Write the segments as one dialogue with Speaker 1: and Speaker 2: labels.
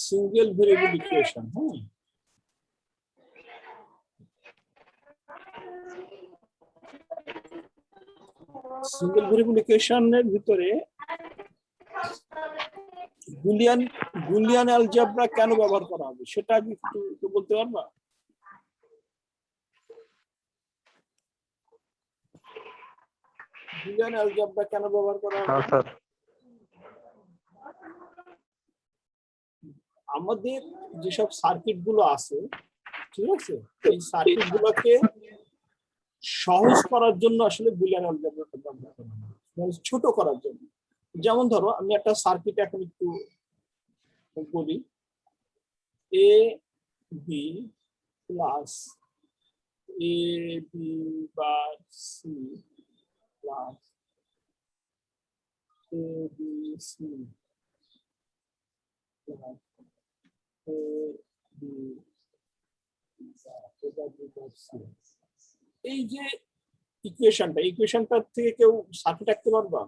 Speaker 1: Single variable equation. হ্যাঁ, single variable ইকুয়েশনের ভিতরে বুলিয়ান অ্যালজেব্রা কেন ব্যবহার করা হবে সেটা কি একটু বলতে পারবা? বুলিয়ান অ্যালজেব্রা কেন ব্যবহার করা হবে?
Speaker 2: স্যার
Speaker 1: আমাদের যেসব সার্কিট গুলো আছে, ঠিক আছে, এই সার্কিট গুলোকে সহজ করার জন্য আসলে বুলিয়ান অ্যালজেব্রাটা ব্যবহার করা হয়, মানে ছোট করার জন্য। যেমন ধরো আমি একটা সার্কিট এখন একটু বলি, A B plus A B bar C plus A B C plus A B এই যে ইকুয়েশনটা থেকে কেউ সার্কিট আঁকতে পারবা?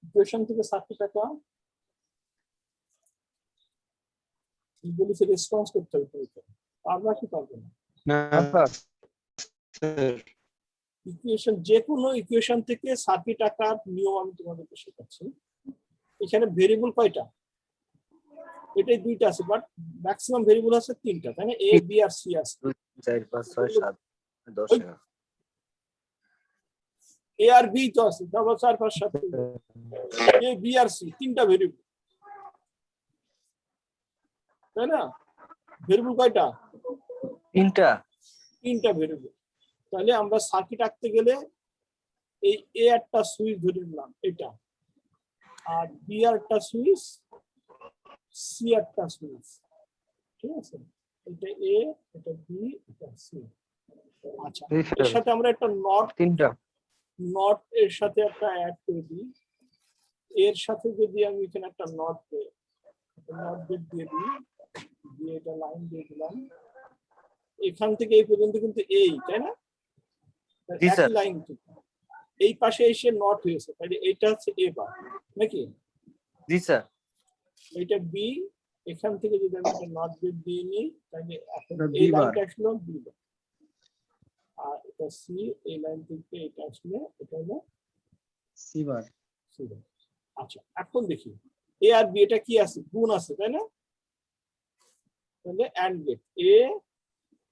Speaker 1: ইকুয়েশন থেকে সার্কিট আঁকা বলি সে রেসপন্স করতে হবে, পারবা কি পারবে না? ইকুয়েশন, যে কোনো ইকুয়েশন থেকে সার্কিট আঁকার নিয়ম আমি তোমাদেরকে শেখাচ্ছি। এখানে ভেরিয়েবল কয়টা? এটাই দুইটা আছে, বাট ম্যাক্সিমাম ভেরিয়েবল আছে তিনটা, তাই না? এ বি আর সি আছে।
Speaker 2: 4 5 6 7 10
Speaker 1: এ আর বি তো আছে, তারপর 4 5 7 এ বি আর সি তিনটা ভেরিয়েবল, তাই না? ভেরিয়েবল কয়টা? তিনটা ভেরিয়েবল। তাহলে আমরা সার্কিট আঁকতে গেলে এই এ একটা সুইচ ধরে নিলাম এটা, আর বি আর একটা সুইচ, সি একটা সুইচ, ঠিক আছে? এটা এ, এটা বি, এটা সি। আচ্ছা, এর সাথে আমরা একটা নট এর সাথে একটা অ্যাড করে দিই। এর সাথে যদি আমি এখানে একটা নট দিয়ে দিই, দিয়ে এটা লাইন দিয়ে দিলাম, এখান থেকে এই পর্যন্ত কিন্তু এই, তাই না? একই লাইন এই পাশে এসে নট হয়েছে, তাহলে এইটা হচ্ছে এ বার নাকি?
Speaker 2: জি স্যার।
Speaker 1: এটা বি, এখান থেকে যদি আমি একটা নট দিয়ে নিই তাহলে এই লাইনটা আসলো বি বার, আর এটা সি, এই লাইন থেকে এটা আসলে এটা হলো সি বার। আচ্ছা, এখন দেখি এ আর বি এটা কি আছে? গুণ আছে, তাই না? তাহলে অ্যান্ড গেট এ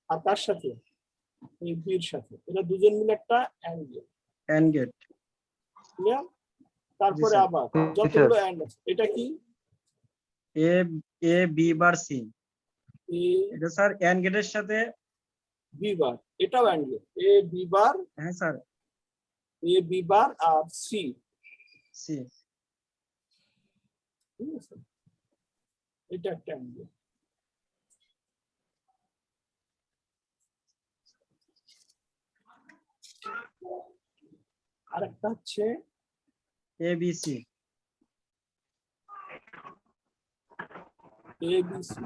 Speaker 1: আর তার সাথে এই বি এর সাথে, এটা দুজন মিলে একটা অ্যান্ড গেট, ক্লিয়ার? তারপরে আবার যতগুলো অ্যান্ড আছে, এটা কি?
Speaker 3: এ বি বার সি,
Speaker 1: এ
Speaker 3: এটা স্যার এন্ড গেটের সাথে
Speaker 1: বি বার, এটাও and gate, A B bar,
Speaker 3: হ্যাঁ স্যার,
Speaker 1: এ বি বার আর সি, ঠিক আছে? এটা একটা অ্যান্ড গেট। আর একটা হচ্ছে
Speaker 3: এ বি সি,
Speaker 1: এবিসি।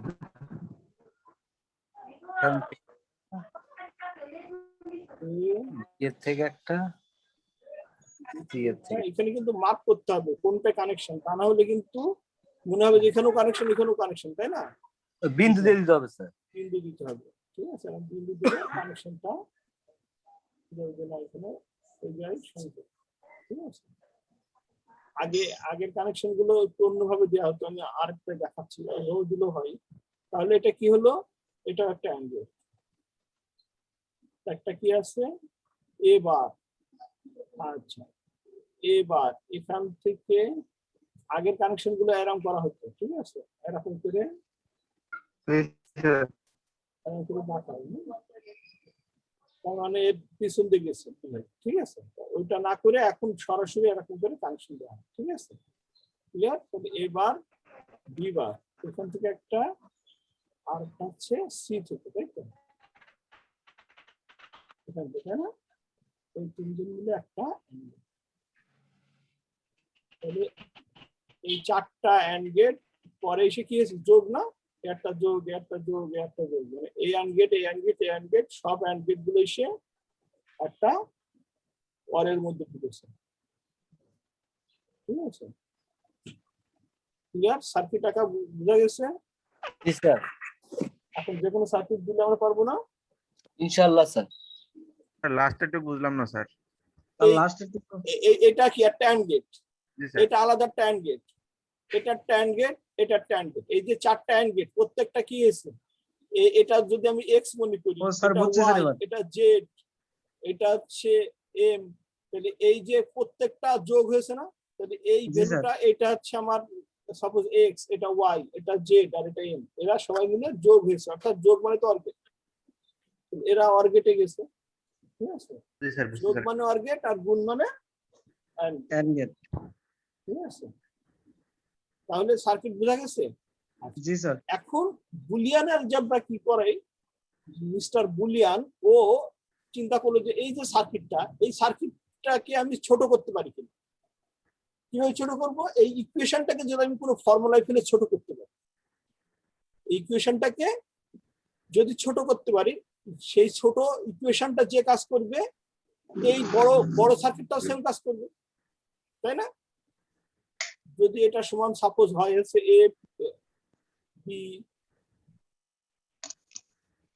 Speaker 2: এর থেকে একটা
Speaker 1: এখানে কিন্তু মার্ক করতে হবে কোনটা কানেকশন, তা না হলে কিন্তু মনে হবে যে এখানেও কানেকশন এখানেও কানেকশন, তাই না?
Speaker 2: বিন্দু দিয়ে দিতে হবে স্যার,
Speaker 1: বিন্দু দিতে হবে, ঠিক আছে? বিন্দু দিয়ে কানেকশনটা দেবে না, এখানে এই জায়গায় সংযোগ, ঠিক আছে? আগের কানেকশন গুলো একটু অন্যভাবে দেওয়া হতো, আমি আরেকটা দেখাচ্ছি, এও দিলেও হয়। তাহলে এটা কি হলো? এটা একটা অ্যাঙ্গেল, একটা কি আছে এ বার। আচ্ছা, এবার এখান থেকে আগের কানেকশন গুলো এরকম করা হতো, ঠিক আছে? এরকম করে তার মানে এর পিছন দিকে গেছে, ঠিক আছে? ওইটা না করে এখন সরাসরি এরকম করে কানেকশন দেওয়া হয়, ঠিক আছে? ক্লিয়ার? তাহলে এবার বি বার এখান থেকে একটা, আর হচ্ছে সি থেকে, তাই তো? এখান থেকে না, এই তিনজন মিলে একটা, তাহলে এই চারটা অ্যান্ড গেট পরে এসে কি হয়েছে? যোগ না? একটা যোগ, একটা যোগ, একটা যোগ, মানে এই অ্যান্ড গেট, এই অ্যান্ড গেট, এই অ্যান্ড গেট, সব অ্যান্ড গেট গুলো এসে একটা পরের মধ্যে ঢুকেছে, ঠিক আছে? ক্লিয়ার? সার্কিট আঁকা বোঝা গেছে?
Speaker 2: জি স্যার।
Speaker 1: এখন যে কোনো সার্কিট দিলে আমরা পারবো না?
Speaker 2: ইনশাআল্লাহ স্যার।
Speaker 4: লাস্টে একটু বুঝলাম না স্যার।
Speaker 1: এই-
Speaker 3: লাস্ট
Speaker 1: এটা কি একটা অ্যান্ড গেট,
Speaker 4: জি স্যার।
Speaker 1: এটা আলাদা ট্যান্ড গেট, এটা ট্যান্ড গেট, এটা ট্যান্ড গেট, এই যে চারটা অ্যান্ড গেট প্রত্যেকটা কি এসে এটা যদি আমি এক্স মনে করি,
Speaker 3: ও স্যার
Speaker 1: এটা
Speaker 3: বুঝছি স্যার
Speaker 1: ওয়াই,
Speaker 3: এবার।
Speaker 1: এটা জেড, এটা হচ্ছে এম, তাহলে এই যে প্রত্যেকটা যোগ হয়েছে না, তাহলে এই
Speaker 3: জি স্যার।
Speaker 1: ভ্যালুটা এটা হচ্ছে আমার সাপোজ এক্স, এটা ওয়াই, এটা জেড আর এটা এম, এরা সবাই মিলে যোগ হয়েছে, অর্থাৎ যোগ মানে তো অর্গেট, এরা অর্গেটে গেছে। ঠিক আছে,
Speaker 4: জি স্যার বুঝছি
Speaker 1: যোগ
Speaker 4: স্যার।
Speaker 1: মানে অর্গেট আর গুণ মানে AND,
Speaker 3: এন্ড গেট।
Speaker 1: ঠিক আছে? তাহলে সার্কিট বোঝা গেছে?
Speaker 3: জি স্যার।
Speaker 1: এখন বুলিয়ান অ্যালজেব্রা কি করে, মিস্টার বুলিয়ান ও চিন্তা করলো যে এই যে সার্কিটটা, এই সার্কিটটাকে আমি ছোট করতে পারি কিনা। কিভাবে ছোট করব? এই ইকুয়েশনটাকে যদি আমি কোনো ফর্মুলায় ফেলে ছোট করতে পারি, এই ইকুয়েশনটাকে যদি ছোট করতে পারি, সেই ছোট ইকুয়েশনটা যে কাজ করবে, এই বড় বড় সার্কিটটাও সেম কাজ করবে, তাই না? যদি এটা সমান সাপোজ হয় হচ্ছে A B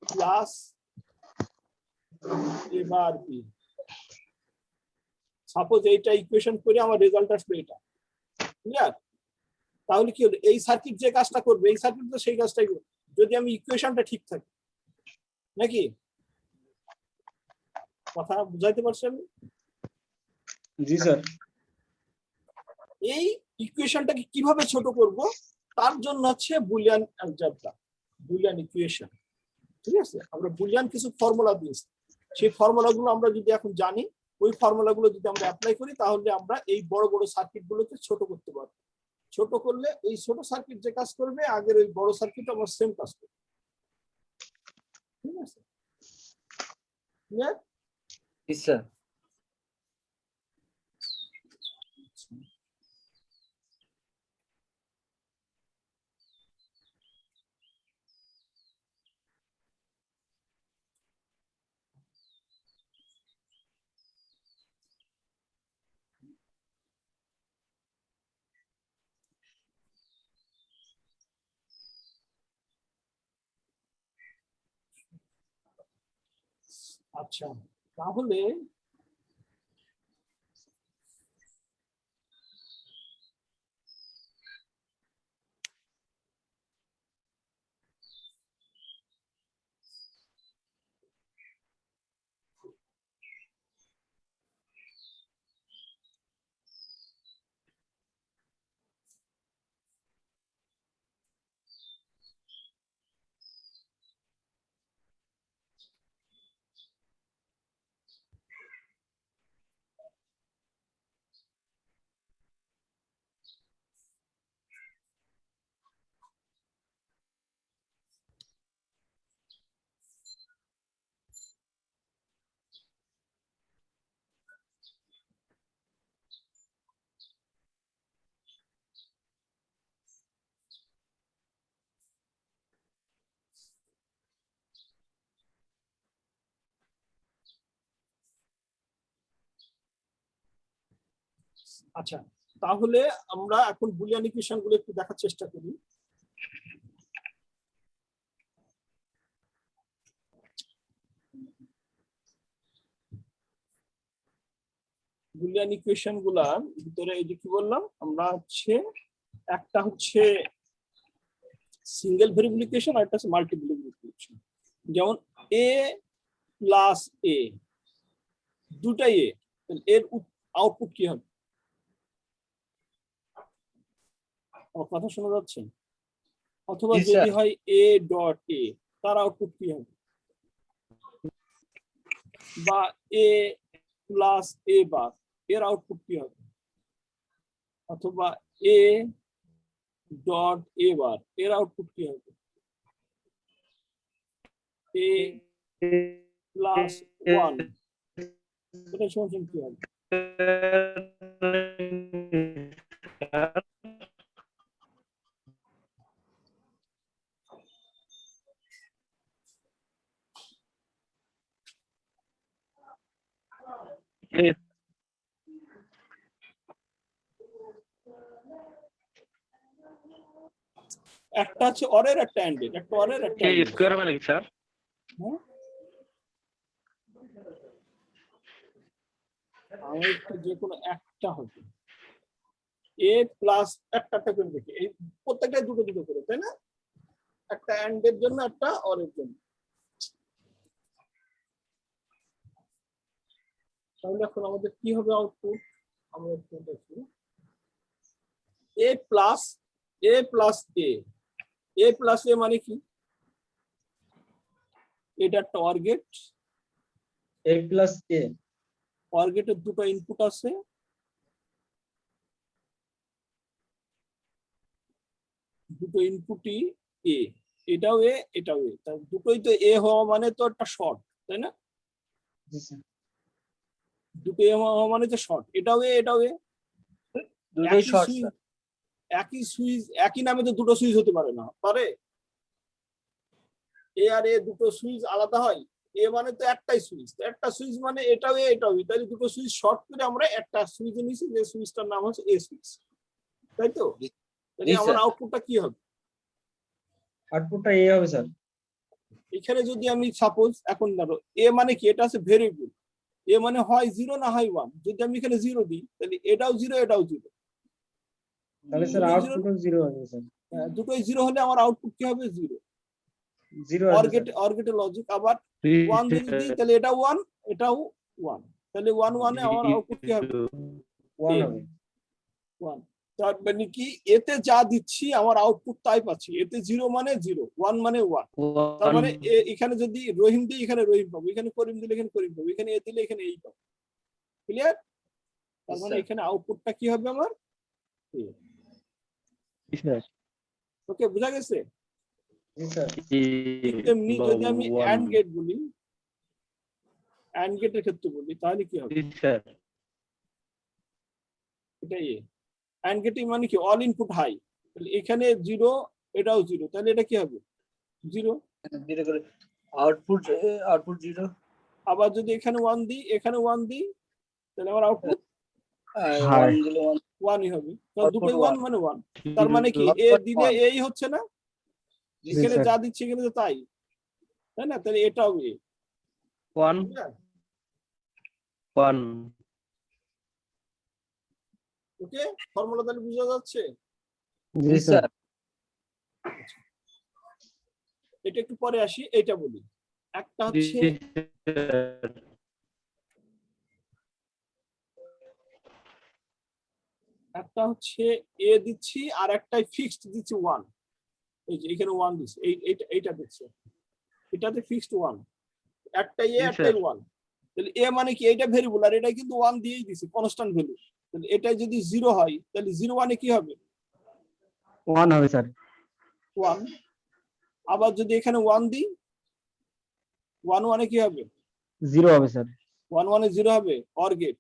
Speaker 1: plus A bar B, suppose এইটা ইকুয়েশন করে আমার রেজাল্ট আসবে এটা, ক্লিয়ার? তাহলে কি হলো, এই সার্কিট যে কাজটা করবে, এই সার্কিট তো সেই কাজটাই করবে যদি আমি ইকুয়েশনটা ঠিক থাকে, নাকি? কথা বুঝাইতে পারছেন?
Speaker 3: জি স্যার।
Speaker 1: এই ইকুয়েশনটাকে কিভাবে ছোট করব, তার জন্য হচ্ছে বুলিয়ান অ্যালজেব্রা, বুলিয়ান ইকুয়েশন। ঠিক আছে, আমরা বুলিয়ান কিছু ফর্মুলা দিয়েছি, সেই ফর্মুলাগুলো আমরা যদি এখন জানি, ওই ফর্মুলাগুলো যদি আমরা অ্যাপ্লাই করি, তাহলে আমরা এই বড় বড় সার্কিট গুলোকে ছোট করতে পারবো। ছোট করলে এই ছোট সার্কিট যে কাজ করবে, আগের ওই বড় সার্কিট আমার সেম কাজ করবে। ঠিক আছে, ক্লিয়ার?
Speaker 2: জি স্যার।
Speaker 1: আচ্ছা, তাহলে আচ্ছা, তাহলে আমরা এখন বুলিয়ান ইকুয়েশন গুলো একটু দেখার চেষ্টা করি। বুলিয়ান ইকুয়েশন গুলার ভিতরে এই যে কি বললাম আমরা, হচ্ছে একটা হচ্ছে সিঙ্গেল ভেরিয়েবল ইকুয়েশন আর একটা হচ্ছে মাল্টি ভেরিয়েবল ইকুয়েশন। যেমন এ প্লাস এ, দুটাই এ, এর আউটপুট কি হবে? আমার কথা শোনা যাচ্ছে? অথবা
Speaker 2: জি,
Speaker 1: যদি
Speaker 2: স্যার।
Speaker 1: হয় এ ডট এ, তার আউটপুট কি হবে? বা এ প্লাস এ বার, এর আউটপুট কি হবে? অথবা এ ডট এ বার, এর আউটপুট কি হবে? এ প্লাস ওয়ান, এটা সমান কি হবে? একটা হচ্ছে অরের, একটা অ্যান্ডের, একটা অরের, একটা
Speaker 5: কে
Speaker 1: অ্যান্ডের।
Speaker 5: স্কোয়ার মানে কি স্যার?
Speaker 1: হ্যাঁ? আমি একটু যে কোনো একটা হবে এ প্লাস একটা করে দেখি, এই প্রত্যেকটাই দুটো দুটো করে, তাই না? একটা অ্যান্ডের জন্য, একটা অরের জন্য। তাহলে এখন আমাদের কি হবে আউটপুট? আমরা একটু দেখি, A plus A plus A plus A মানে কি? এটা একটা OR gate,
Speaker 3: a plus a,
Speaker 1: OR গেটের দুটো ইনপুট আছে, দুটো ইনপুটই এ, এটাও এ এটাও এ, তার দুটোই তো এ হওয়া মানে তো একটা শর্ট, তাই না?
Speaker 3: জি স্যার,
Speaker 1: দুটো এ হওয়া মানে তো শর্ট, এটাও এ এটাও এ।
Speaker 2: দুটোই
Speaker 1: একই
Speaker 2: শর্ট
Speaker 1: সুইচ,
Speaker 2: স্যার।
Speaker 1: একই সুইচ, একই নামে তো দুটো সুইচ হতে পারে না, পারে? এ আর এ দুটো সুইচ আলাদা হয়? এ মানে তো একটাই সুইচ, একটা সুইচ মানে এটাও এ এটাও এ, তাহলে দুটো সুইচ শর্ট করে আমরা একটা সুইচে নিয়েছি, যে সুইচটার নাম হচ্ছে এ সুইচ, তাই তো? তাহলে
Speaker 2: জি,
Speaker 1: আমার
Speaker 2: স্যার।
Speaker 1: আউটপুটটা কি হবে?
Speaker 3: আউটপুটটা a হবে স্যার।
Speaker 1: এখানে যদি আমি সাপোজ, এখন ধরো এ মানে কি, এটা আছে ভেরিয়েবল, এ মানে হয় 0 না হয় 1, যদি আমি এখানে 0 দিই তাহলে এটাও 0 এটাও 0,
Speaker 3: তাহলে স্যার
Speaker 1: দুটোই 0,
Speaker 3: আউটপুটও 0 হবে স্যার।
Speaker 1: দুটোই 0 হলে আমার আউটপুট কি হবে? 0।
Speaker 3: 0
Speaker 1: অর
Speaker 3: আসবে স্যার।
Speaker 1: গেটে লজিক। আবার 1 যদি দিই তাহলে এটাও 1 এটাও 1, তাহলে 1 1 এ আমার আউটপুট কি হবে?
Speaker 3: 1
Speaker 1: A,
Speaker 3: হবে।
Speaker 1: 1। তার মানে কি, এতে যা দিচ্ছি আমার আউটপুট তাই পাচ্ছি, এতে 0 মানে 0, 1 মানে 1। তার মানে এখানে যদি রহিম দিই এখানে রহিম পাবো, এখানে করিম দিলে এখানে করিম পাবো, এখানে এ দিলে এখানে এই পাবো। ক্লিয়ার? তার মানে
Speaker 2: স্যার।
Speaker 1: এখানে আউটপুটটা কি হবে আমার?
Speaker 5: স্যার
Speaker 1: ওকে, বোঝা গেছে?
Speaker 3: জি স্যার।
Speaker 1: ঠিক তেমনি যদি আমি অ্যান্ড গেট বলি, অ্যান্ড গেটের ক্ষেত্রে বলি, তাহলে কি হবে?
Speaker 5: স্যার
Speaker 1: এটা এ অ্যান্ড গেটিং মানে কি, অল ইনপুট হাই, তাহলে এখানে 0 এটাও 0, তাহলে এটা কি হবে? 0।
Speaker 2: ধীরে করে আউটপুট আউটপুট 0
Speaker 1: আবার যদি এখানে 1 দিই এখানে 1 দিই তাহলে আমার আউটপুট
Speaker 2: আর
Speaker 3: হাই।
Speaker 2: 1 দিলে 1
Speaker 1: 1ই হবে, কারণ
Speaker 2: Output
Speaker 1: দুটোই 1
Speaker 2: 1
Speaker 1: মানে 1। তার মানে কি, এ
Speaker 2: Output
Speaker 1: দিলে
Speaker 2: 1
Speaker 1: এই হচ্ছে না,
Speaker 2: জি
Speaker 3: জি
Speaker 1: এখানে
Speaker 3: স্যার।
Speaker 1: যা দিচ্ছি এখানে তো তাই, তাই না? তাহলে এটাও এ।
Speaker 5: 1 1
Speaker 1: ওকে, ফর্মুলা তাহলে বোঝা যাচ্ছে?
Speaker 3: জি
Speaker 2: জি
Speaker 3: স্যার।
Speaker 2: স্যার।
Speaker 1: এটা একটু পরে আসি, এটা বলি। একটা হচ্ছে একটা হচ্ছে এ দিচ্ছি, আর একটাই ফিক্সড দিচ্ছি 1, এই যে এখানে 1 দিচ্ছি, এইটা দিচ্ছে, এটাতে ফিক্সড 1, একটাই এ
Speaker 5: জি
Speaker 1: একটাই
Speaker 5: স্যার
Speaker 1: 1। তাহলে এ মানে কি, এইটা ভেরিয়েবল, আর এটা কিন্তু 1 দিয়েই দিছি, কনস্ট্যান্ট ভ্যালু। তাহলে এটা যদি 0 হয় তাহলে 0 1 এ কি হবে?
Speaker 3: 1 হবে স্যার।
Speaker 1: 1। আবার যদি এখানে 1 দিই 1 1 এ কি হবে?
Speaker 3: 0 হবে স্যার।
Speaker 1: 1 1 এ 0 হবে, অর গেট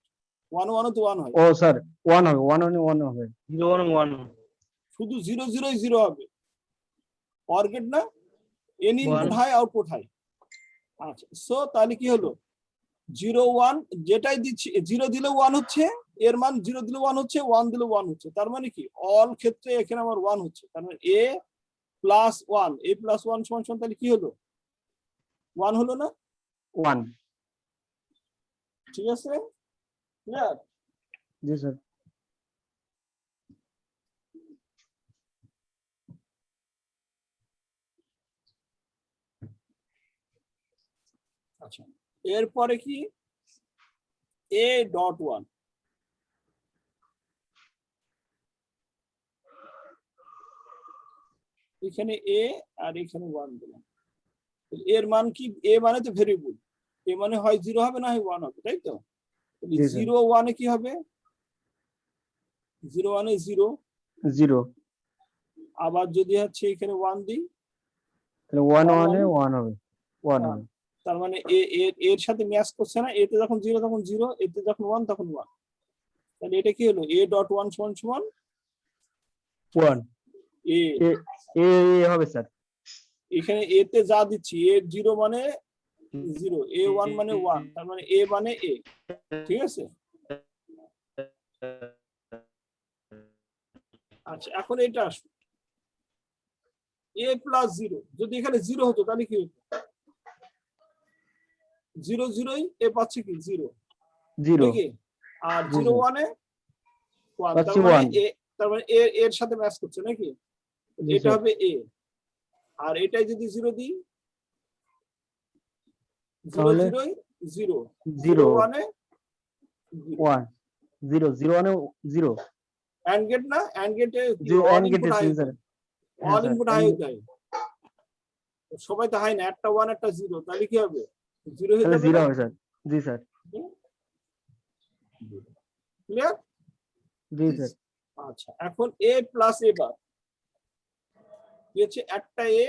Speaker 1: 1 1 এ তো 1 হয়,
Speaker 3: ও স্যার 1 হবে, 1 মানে 1 হবে।
Speaker 5: 0 1 1
Speaker 1: শুধু 0 0 ই 0 হবে, অর গেট না, any input
Speaker 5: 1
Speaker 1: high output high. আচ্ছা, সো তাহলে কি হলো? 0 1 যেটাই দিচ্ছি, 0 দিলে 1 হচ্ছে, এর মান 0 দিলে 1 হচ্ছে, 1 দিলে 1 হচ্ছে, তার মানে কি অল ক্ষেত্রে এখানে আমার 1 হচ্ছে, তার মানে a প্লাস 1, a প্লাস 1 সমান সমান, তাহলে কি হলো? 1 হলো না?
Speaker 3: 1।
Speaker 1: ঠিক আছে, ক্লিয়ার?
Speaker 3: জি স্যার।
Speaker 1: আচ্ছা, এরপরে কি, a ডট 1, এখানে a আর এখানে 1 দিলাম, এর মান কি, a মানে তো ভেরিয়েবল, এ মানে হয় 0 হবে না হয় 1 হবে, তাই তো?
Speaker 3: জি স্যার।
Speaker 1: 0 1 এ কি হবে? 0 1 এ 0।
Speaker 3: 0,
Speaker 1: আবার যদি হচ্ছে এখানে 1 দিই
Speaker 3: তাহলে 1 1 এ 1 হবে, 1 হবে।
Speaker 1: তার মানে এর সাথে ম্যাচ করছে না, এতে যখন 0 তখন 0, এতে যখন 1 তখন 1, তাহলে এটা কি হলো? a ডট 1 সমান সমান
Speaker 3: 1
Speaker 1: a।
Speaker 3: এ এ এ হবে স্যার।
Speaker 1: এখানে a তে যা দিচ্ছি, a 0 মানে 0, a 1 মানে 1, তার মানে a মানে a, ঠিক আছে? আচ্ছা, এখন এটা আসুন, এ প্লাস 0, যদি এখানে 0 হতো তাহলে কি হতো? 0 0ই এ পাচ্ছে কি 0
Speaker 3: 0
Speaker 1: নাকি? আর
Speaker 3: জি,
Speaker 1: 0
Speaker 3: জি।
Speaker 1: 1 এ 1,
Speaker 3: পাচ্ছি
Speaker 1: তার মানে এর সাথে ম্যাচ করছে নাকি?
Speaker 3: জি
Speaker 1: এটা
Speaker 3: স্যার
Speaker 1: হবে এ, আর এটাই যদি 0 দিই, 0
Speaker 3: তাহলে
Speaker 1: 0 0,
Speaker 3: 0
Speaker 1: 0 1 এ 0।
Speaker 3: 1 0 0 1 0
Speaker 1: অ্যান্ড গেট না, অ্যান্ড গেটে কি
Speaker 3: 0
Speaker 1: অল
Speaker 3: এন্ড
Speaker 1: ইনপুট
Speaker 3: গেটের
Speaker 1: হাই
Speaker 3: স্যার।
Speaker 1: হতো,
Speaker 3: হ্যাঁ
Speaker 1: অল
Speaker 3: স্যার
Speaker 1: ইনপুট হাই হতো। সবাই তো হাই না, একটা 1 একটা 0, তাহলে কি হবে? 0 হয়ে
Speaker 3: তাহলে
Speaker 1: যাবে
Speaker 3: 0
Speaker 1: না?
Speaker 3: হবে স্যার। জি স্যার
Speaker 1: ক্লিয়ার?
Speaker 3: জি স্যার
Speaker 1: আচ্ছা, এখন এ প্লাস এ বার কি হচ্ছে? একটা এ,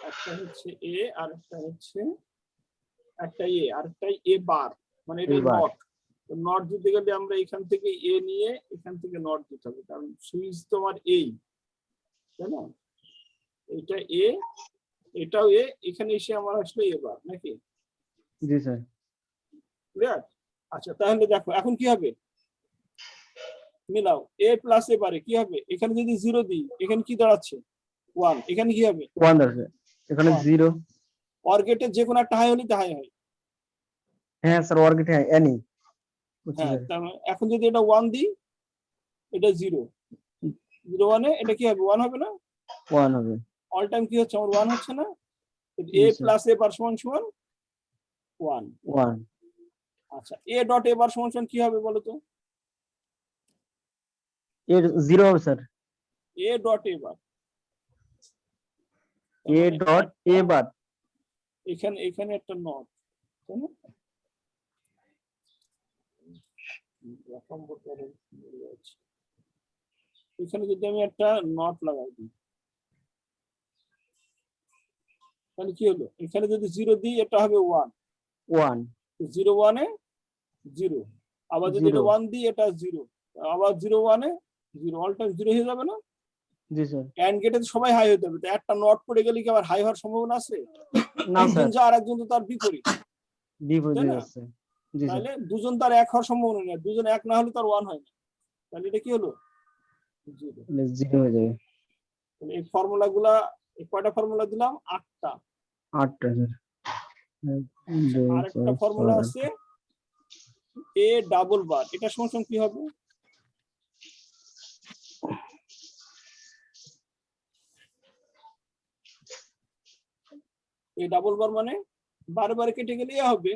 Speaker 1: একটা হচ্ছে এ, আর একটা হচ্ছে একটা এ, আর একটা এ বার, মানে এটা
Speaker 3: এবার
Speaker 1: নট। নট দিতে গেলে আমরা এখান থেকে এ নিয়ে এখান থেকে নট দিতে হবে, কারণ সুইচ তোমার এই, তাই না? এটা এ, এটাও এ, এখানে এসে আমার আসলে এ বার নাকি?
Speaker 3: জি স্যার
Speaker 1: ক্লিয়ার? আচ্ছা, তাহলে দেখো এখন কি হবে, মিলাও এ প্লাস এ বারে কি হবে? এখানে যদি 0 দিই, এখানে কি দাঁড়াচ্ছে? 1, এখানে কি হবে?
Speaker 3: 1 আছে এখানে
Speaker 1: 1।
Speaker 3: 0।
Speaker 1: অর গেটের যে কোনো একটা হাই হলে হাই হয়।
Speaker 3: হ্যাঁ স্যার অর গেটে এনি বুঝছি
Speaker 1: হ্যাঁ,
Speaker 3: স্যার।
Speaker 1: তার মানে এখন যদি এটা 1 দিই, এটা 0, 0 1 এ এটা কি হবে? 1 হবে না?
Speaker 3: 1 হবে
Speaker 1: অল টাইম কি হচ্ছে আমার? 1 হচ্ছে না? এ
Speaker 3: জি স্যার
Speaker 1: প্লাস এ বার সমান সমান 1।
Speaker 3: 1
Speaker 1: আচ্ছা, এ ডট এ বার সমান সমান কি হবে বলো তো?
Speaker 3: এর 0 হবে sir.
Speaker 1: A dot A bar,
Speaker 3: A dot A bar
Speaker 1: এখানে এখানে একটা নট, তাই না? এখানে যদি আমি একটা নট লাগাই দিই, তাহলে কি হলো? এখানে যদি 0 দিই, এটা হবে 1,
Speaker 3: 1
Speaker 1: 0 1 এ 0, আবার যদি এটা
Speaker 3: 0
Speaker 1: 1 দিই, এটা 0, আবার 0 1 এ 0, অল টাইম 0 হয়ে যাবে না?
Speaker 3: জি স্যার।
Speaker 1: অ্যান্ড গেটে সবাই হাই হতে হবে, তো একটা নট পড়ে গেলে কি আবার হাই হওয়ার সম্ভাবনা আছে?
Speaker 3: না
Speaker 1: একজন
Speaker 3: স্যার
Speaker 1: যা আর একজন তো তার বিপরীত, তাই
Speaker 3: বিপরীত
Speaker 1: না?
Speaker 3: আছে জি স্যার।
Speaker 1: তাহলে দুজন তার এক হওয়ার সম্ভাবনা নেই, দুজন এক না হলে তার 1 হয় না, তাহলে এটা কি হলো? 0।
Speaker 3: 0 হয়ে যাবে।
Speaker 1: তাহলে এই ফর্মুলা গুলা, কয়টা ফর্মুলা দিলাম? 8টা।
Speaker 3: 8টা স্যার। 1 2
Speaker 1: আর একটা
Speaker 3: 4
Speaker 1: ফর্মুলা
Speaker 3: 6
Speaker 1: আছে এ ডাবল বার, এটা সমান কি হবে? এ ডাবল বার মানে বারে বারে কেটে গেলে এ হবে।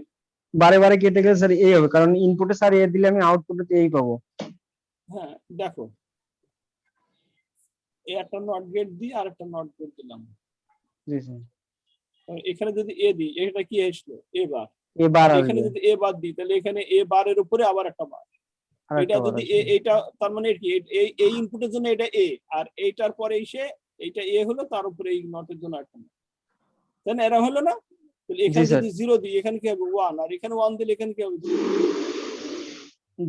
Speaker 3: বারে বারে কেটে গেলে স্যার এই হবে, কারণ ইনপুটে স্যার এ দিলে আমি আউটপুটে এই পাবো।
Speaker 1: হ্যাঁ, দেখো এ একটা নট গেট দিই, আর একটা নট গেট দিলাম,
Speaker 3: জি স্যার
Speaker 1: এখানে যদি এ দিই, এটা কি আসলো? এ বার।
Speaker 3: এবার
Speaker 1: আর এখানে
Speaker 3: আসবে
Speaker 1: যদি এ বাদ দিই, তাহলে এখানে এ বারের উপরে আবার একটা বার।
Speaker 3: আর
Speaker 1: এটা
Speaker 3: একটা বার
Speaker 1: যদি
Speaker 3: আসবে।
Speaker 1: এইটা, তার মানে কি এই ইনপুটের জন্য এটা এ, আর এইটার পরে এসে এইটা এ হলো, তার উপরে এই নটের জন্য একটা নট, তাই না? এরা হলো না? তাহলে
Speaker 3: জি
Speaker 1: এখানে
Speaker 3: স্যার
Speaker 1: যদি 0 দিই, এখানে কি হবে? 1, আর এখানে 1 দিলে এখানে কি হবে? 0।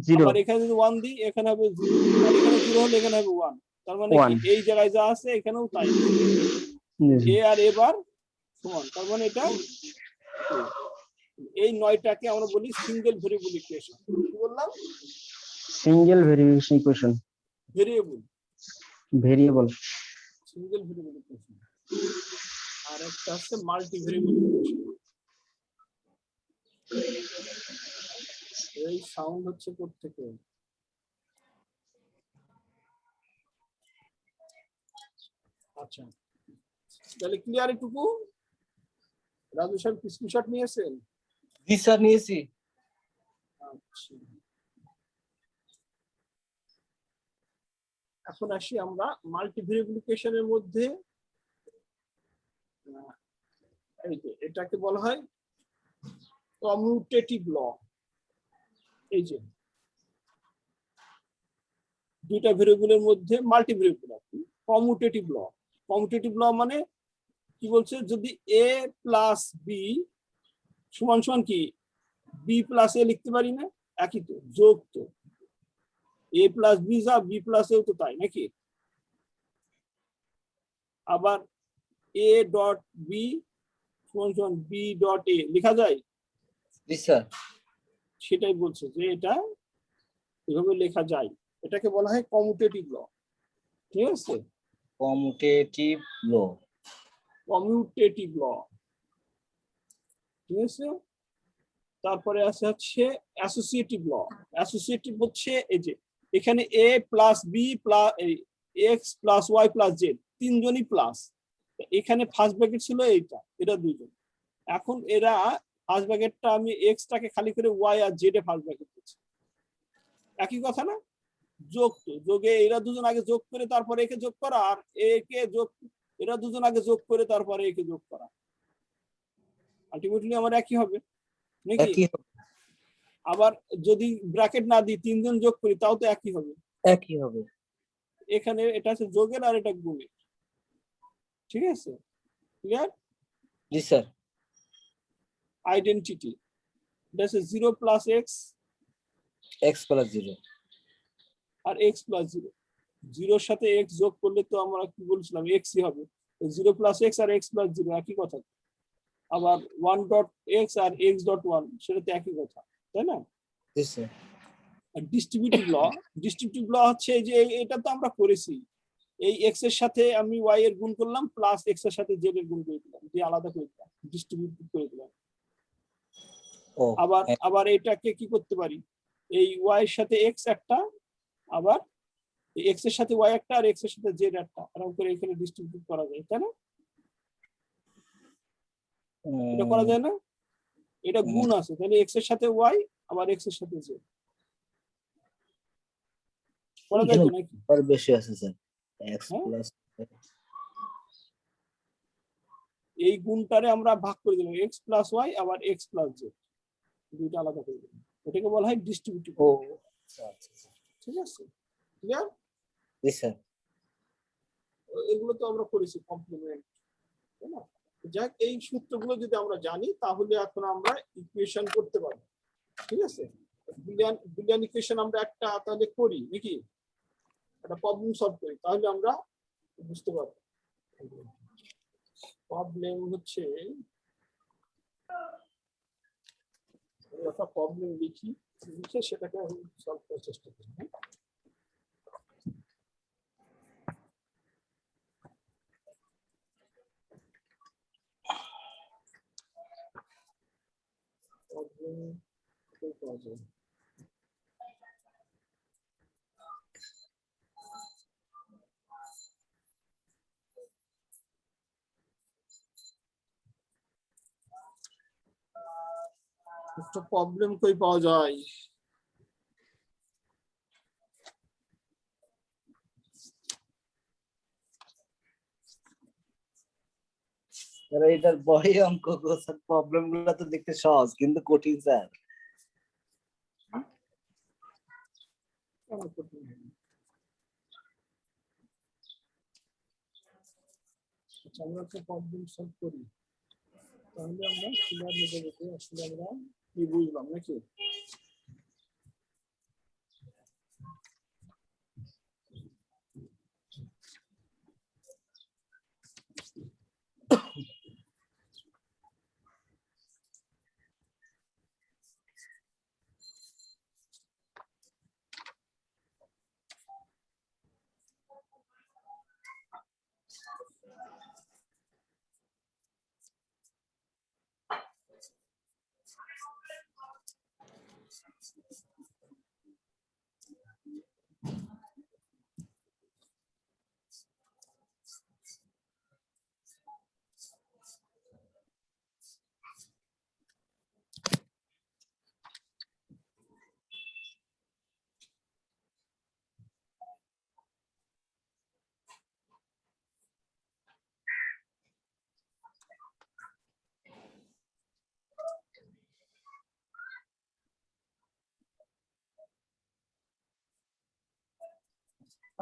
Speaker 3: 0
Speaker 1: আবার এখানে যদি 1 দিই, এখানে হবে 0, আর এখানে 0 হলে এখানে হবে 1, তার মানে কি
Speaker 3: 1
Speaker 1: এই জায়গায় যা আছে এখানেও তাই আছে।
Speaker 3: জি
Speaker 1: এ আর এ বার সমান, তার মানে এটা A। এই 9টাকে আমরা বলি সিঙ্গেল ভেরিয়েবল ইকুয়েশন। কি বললাম?
Speaker 3: Single variation equation
Speaker 1: variable,
Speaker 3: variable.
Speaker 1: Single variable equation. আর একটা আছে মাল্টি ভেরিয়েবল ইকুয়েশন। এই সাউন্ড হচ্ছে কোত্থেকে? আচ্ছা, তাহলে ক্লিয়ার এটুকু? রাজু সাহেব স্ক্রিনশট নিয়েছেন?
Speaker 2: জি স্যার নিয়েছি।
Speaker 1: আচ্ছা, এখন আসি আমরা মাল্টি ভেরিয়েবল ইকুয়েশনের মধ্যে। এই যে এটাকে বলা হয় কমিউটেটিভ ল। এই যে দুইটা ভেরিয়েবলের মধ্যে মাল্টি ভেরিয়েবল আছে, কমিউটেটিভ ল। কমিউটেটিভ ল মানে কি বলছে? যদি এ প্লাস বি সমান সমান কি বি প্লাস এ লিখতে পারি না? একই তো, যোগ তো। এ প্লাস বি যা, বি প্লাস এও তো তাই নাকি? আবার এ ডট বি সমান সমান বি ডট এ লেখা যায়?
Speaker 2: জি স্যার।
Speaker 1: সেটাই বলছে যে এটা এভাবে লেখা যায়। এটাকে বলা হয় কমিউটেটিভ ল। ঠিক আছে,
Speaker 2: কমিউটেটিভ ল।
Speaker 1: কমিউটেটিভ ল। ঠিক আছে, তারপরে আছে হচ্ছে অ্যাসোসিয়েটিভ ল। অ্যাসোসিয়েটিভ হচ্ছে এই যে এখানে A plus B plus X plus Y plus Z, তিনজনই প্লাস। এখানে ফার্স্ট ব্র্যাকেট ছিল এইটা, এটা দুইজন। এখন এরা ফার্স্ট ব্র্যাকেটটা আমি এক্সটাকে খালি করে ওয়াই আর জেড এ ফার্স্ট ব্র্যাকেট দিচ্ছি, একই কথা না? যোগ, তো যোগে এরা দুজন আগে যোগ করে তারপরে একে যোগ করা, আর একে যোগ, এরা দুজন আগে যোগ করে তারপরে একে যোগ করা, আলটিমেটলি আমার একই হবে নাকি?
Speaker 2: একই হবে।
Speaker 1: আবার যদি ব্র্যাকেট না দিই, তিনজন যোগ করি, তাও তো একই হবে।
Speaker 2: একই হবে।
Speaker 1: এখানে এটা হচ্ছে যোগের আর এটা গুণের। ঠিক আছে, ক্লিয়ার?
Speaker 2: জি স্যার।
Speaker 1: আইডেন্টিটি, এটা হচ্ছে 0 প্লাস এক্স
Speaker 2: এক্স প্লাস 0
Speaker 1: আর এক্স প্লাস 0। 0-র সাথে এক্স যোগ করলে তো আমরা কি বলছিলাম, এক্সই হবে। 0 প্লাস এক্স আর এক্স প্লাস 0 একই কথা। আবার 1 ডট এক্স আর এক্স ডট 1 সেটা তো একই কথা, তাই না?
Speaker 2: জি স্যার।
Speaker 1: ডিস্ট্রিবিউটিভ ল, ডিস্ট্রিবিউটিভ ল হচ্ছে এই যে এটা তো আমরা করেছি, এই এক্স এর সাথে আমি ওয়াই এর গুণ করলাম প্লাস এক্স এর সাথে জেড এর গুণ করে দিলাম, দিয়ে আলাদা করে দিলাম, ডিস্ট্রিবিউটিভ করে দিলাম।
Speaker 2: ও
Speaker 1: আবার আবার এটাকে কি করতে পারি, এই ওয়াই এর সাথে এক্স একটা, আবার এক্স এর সাথে ওয়াই একটা, আর এক্স এর সাথে জেড একটা, এরকম করে এখানে ডিস্ট্রিবিউট করা যায়, তাই না? এটা করা যায় না? এটা গুণ আছে, তাহলে এক্স এর সাথে ওয়াই আবার এক্স এর সাথে জেড করা যায় তো নাকি?
Speaker 2: আর বেশি আছে স্যার। এক্স
Speaker 1: হ্যাঁ?
Speaker 2: প্লাস
Speaker 1: এই গুণটারে আমরা ভাগ করে দিলাম, এক্স প্লাস ওয়াই আবার এক্স প্লাস জেড, দুইটা আলাদা করে দিলাম, এটাকে বলা হয় ডিস্ট্রিবিউটিভ।
Speaker 2: ও আচ্ছা।
Speaker 1: ঠিক আছে, ক্লিয়ার?
Speaker 2: জি স্যার।
Speaker 1: এগুলো তো আমরা করেছি কমপ্লিমেন্ট, তাই না? যাক, এই সূত্রগুলো যদি আমরা জানি তাহলে এখন আমরা ইকুয়েশন করতে পারবো। ঠিক আছে, বুলিয়ান ইকুয়েশন আমরা একটা তাহলে করি নাকি, একটা প্রবলেম সলভ করি, তাহলে আমরা বুঝতে পারবো। প্রবলেম হচ্ছে, একটা প্রবলেম লিখি, লিখে সেটাকে সলভ করার চেষ্টা করি। প্রবলেম পাওয়া যায়, একটা প্রবলেম কই পাওয়া যায়?
Speaker 2: স্যার এটার বড় অঙ্ক গো স্যার, প্রবলেম গুলো তো দেখতে সহজ কিন্তু কঠিন স্যার।
Speaker 1: কেন কঠিন হবে? আচ্ছা, আমরা একটা প্রবলেম সলভ করি, তাহলে আমরা ক্লিয়ার হয়ে যাবে যে আসলে আমরা কি বুঝলাম নাকি।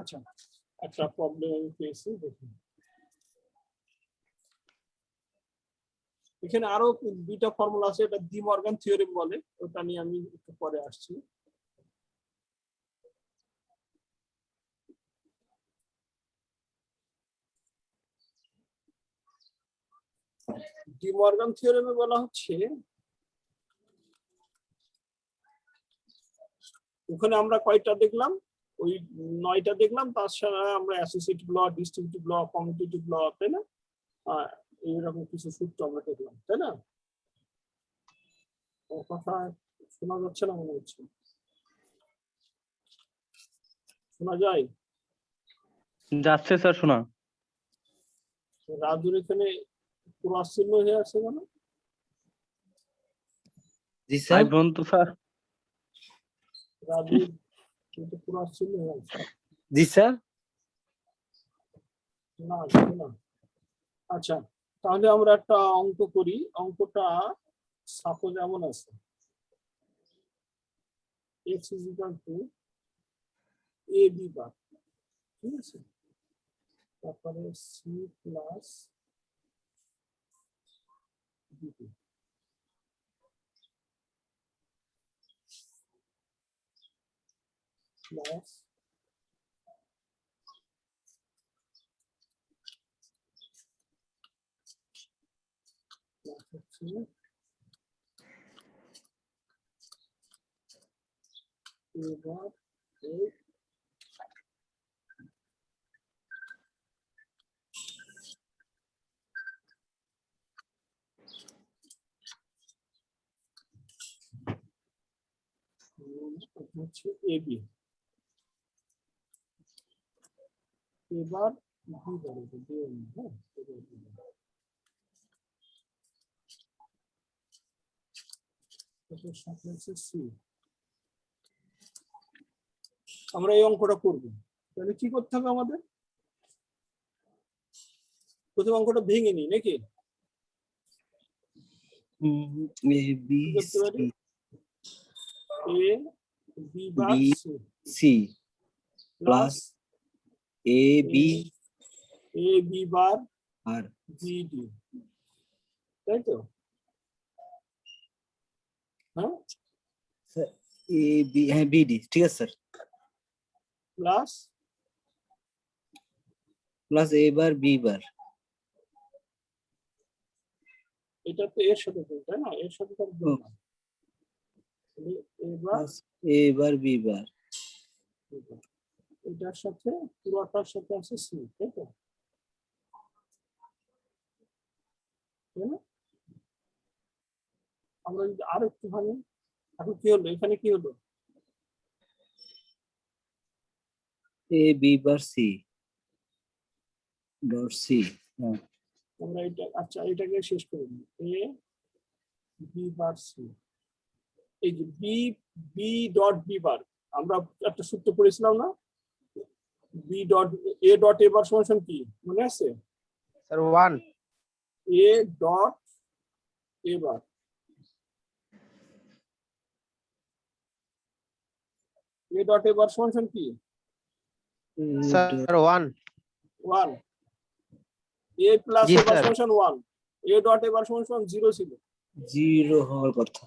Speaker 1: আচ্ছা, একটা প্রবলেম আমি পেয়েছি, দেখুন এখানে আরো দুইটা ফর্মুলা আছে, এটা ডি মর্গান থিওরেম বলে, ওটা নিয়ে আমি একটু পরে আসছি। ডি মর্গান থিওরেমে বলা হচ্ছে, ওখানে আমরা কয়টা দেখলাম, ওই 9টা দেখলাম, তার সাথে আমরা অ্যাসোসিয়েটিভ ল, ডিস্ট্রিবিউটিভ ল, কমিউটেটিভ ল, তাই না? এইরকম কিছু সূত্র আমরা দেখলাম, তাই না? আমার কথা শোনা যাচ্ছে না মনে হচ্ছে, শোনা যায়?
Speaker 5: যাচ্ছে স্যার শোনা।
Speaker 1: রাজুর এখানে ক্রস চিহ্ন হয়ে আছে কেন?
Speaker 2: G
Speaker 5: I
Speaker 2: sir.
Speaker 5: তো স্যার।
Speaker 1: রাজুর কিন্তু ক্রস চিহ্ন হয়ে আছে।
Speaker 2: জি স্যার।
Speaker 1: না জানি না। আচ্ছা, তাহলে আমরা একটা অঙ্ক করি। অঙ্কটা সাপোজ এমন আছে, x is equal to ab বার, ঠিক আছে? তারপরে c প্লাস b2 প্লাস হচ্ছে এবার এই হচ্ছে এবি, এবার বি বাড়বে, হ্যাঁ, এবার B বাড়বে। এটার সাথে আছে C। আমরা এই অঙ্কটা করব, তাহলে কি করতে হবে আমাদের? প্রথম অঙ্কটা ভেঙে নিই নাকি?
Speaker 2: এ বি
Speaker 1: কি করতে পারি? A B bar
Speaker 2: B
Speaker 1: C
Speaker 2: C
Speaker 1: plus
Speaker 2: A B
Speaker 1: A B bar
Speaker 2: আর
Speaker 1: বি ডি, তাই তো? হ্যাঁ,
Speaker 2: এ বি, হ্যাঁ বি ডি, ঠিক আছে sir.
Speaker 1: Plus
Speaker 2: plus A bar B bar.
Speaker 1: এটা তো এর সাথে গুণ, তাই না? এর সাথে তার গুণ না। তাহলে এবার
Speaker 2: প্লাস এ বার বি বার।
Speaker 1: এটার সাথে পুরোটার সাথে আছে সি, তাই তো? তাই না? আমরা যদি আর একটু ভাঙি, এখন কি হলো? এখানে কি হলো?
Speaker 2: A B bar C dot C. হ্যাঁ
Speaker 1: আমরা এটা, আচ্ছা এটাকে শেষ করে দিই। এ বি বার সি, এই যে B B dot B bar, আমরা একটা সূত্র পড়েছিলাম না? B dot A dot A bar সমান কি মনে আছে?
Speaker 5: Sir 1
Speaker 1: A dot A bar, A dot A bar সমান কি?
Speaker 5: Sir 1
Speaker 1: one. A plus
Speaker 5: G
Speaker 1: A bar
Speaker 5: sir.
Speaker 1: সমান one, A dot A bar সমান জিরো ছিল,
Speaker 2: জিরো হওয়ার কথা।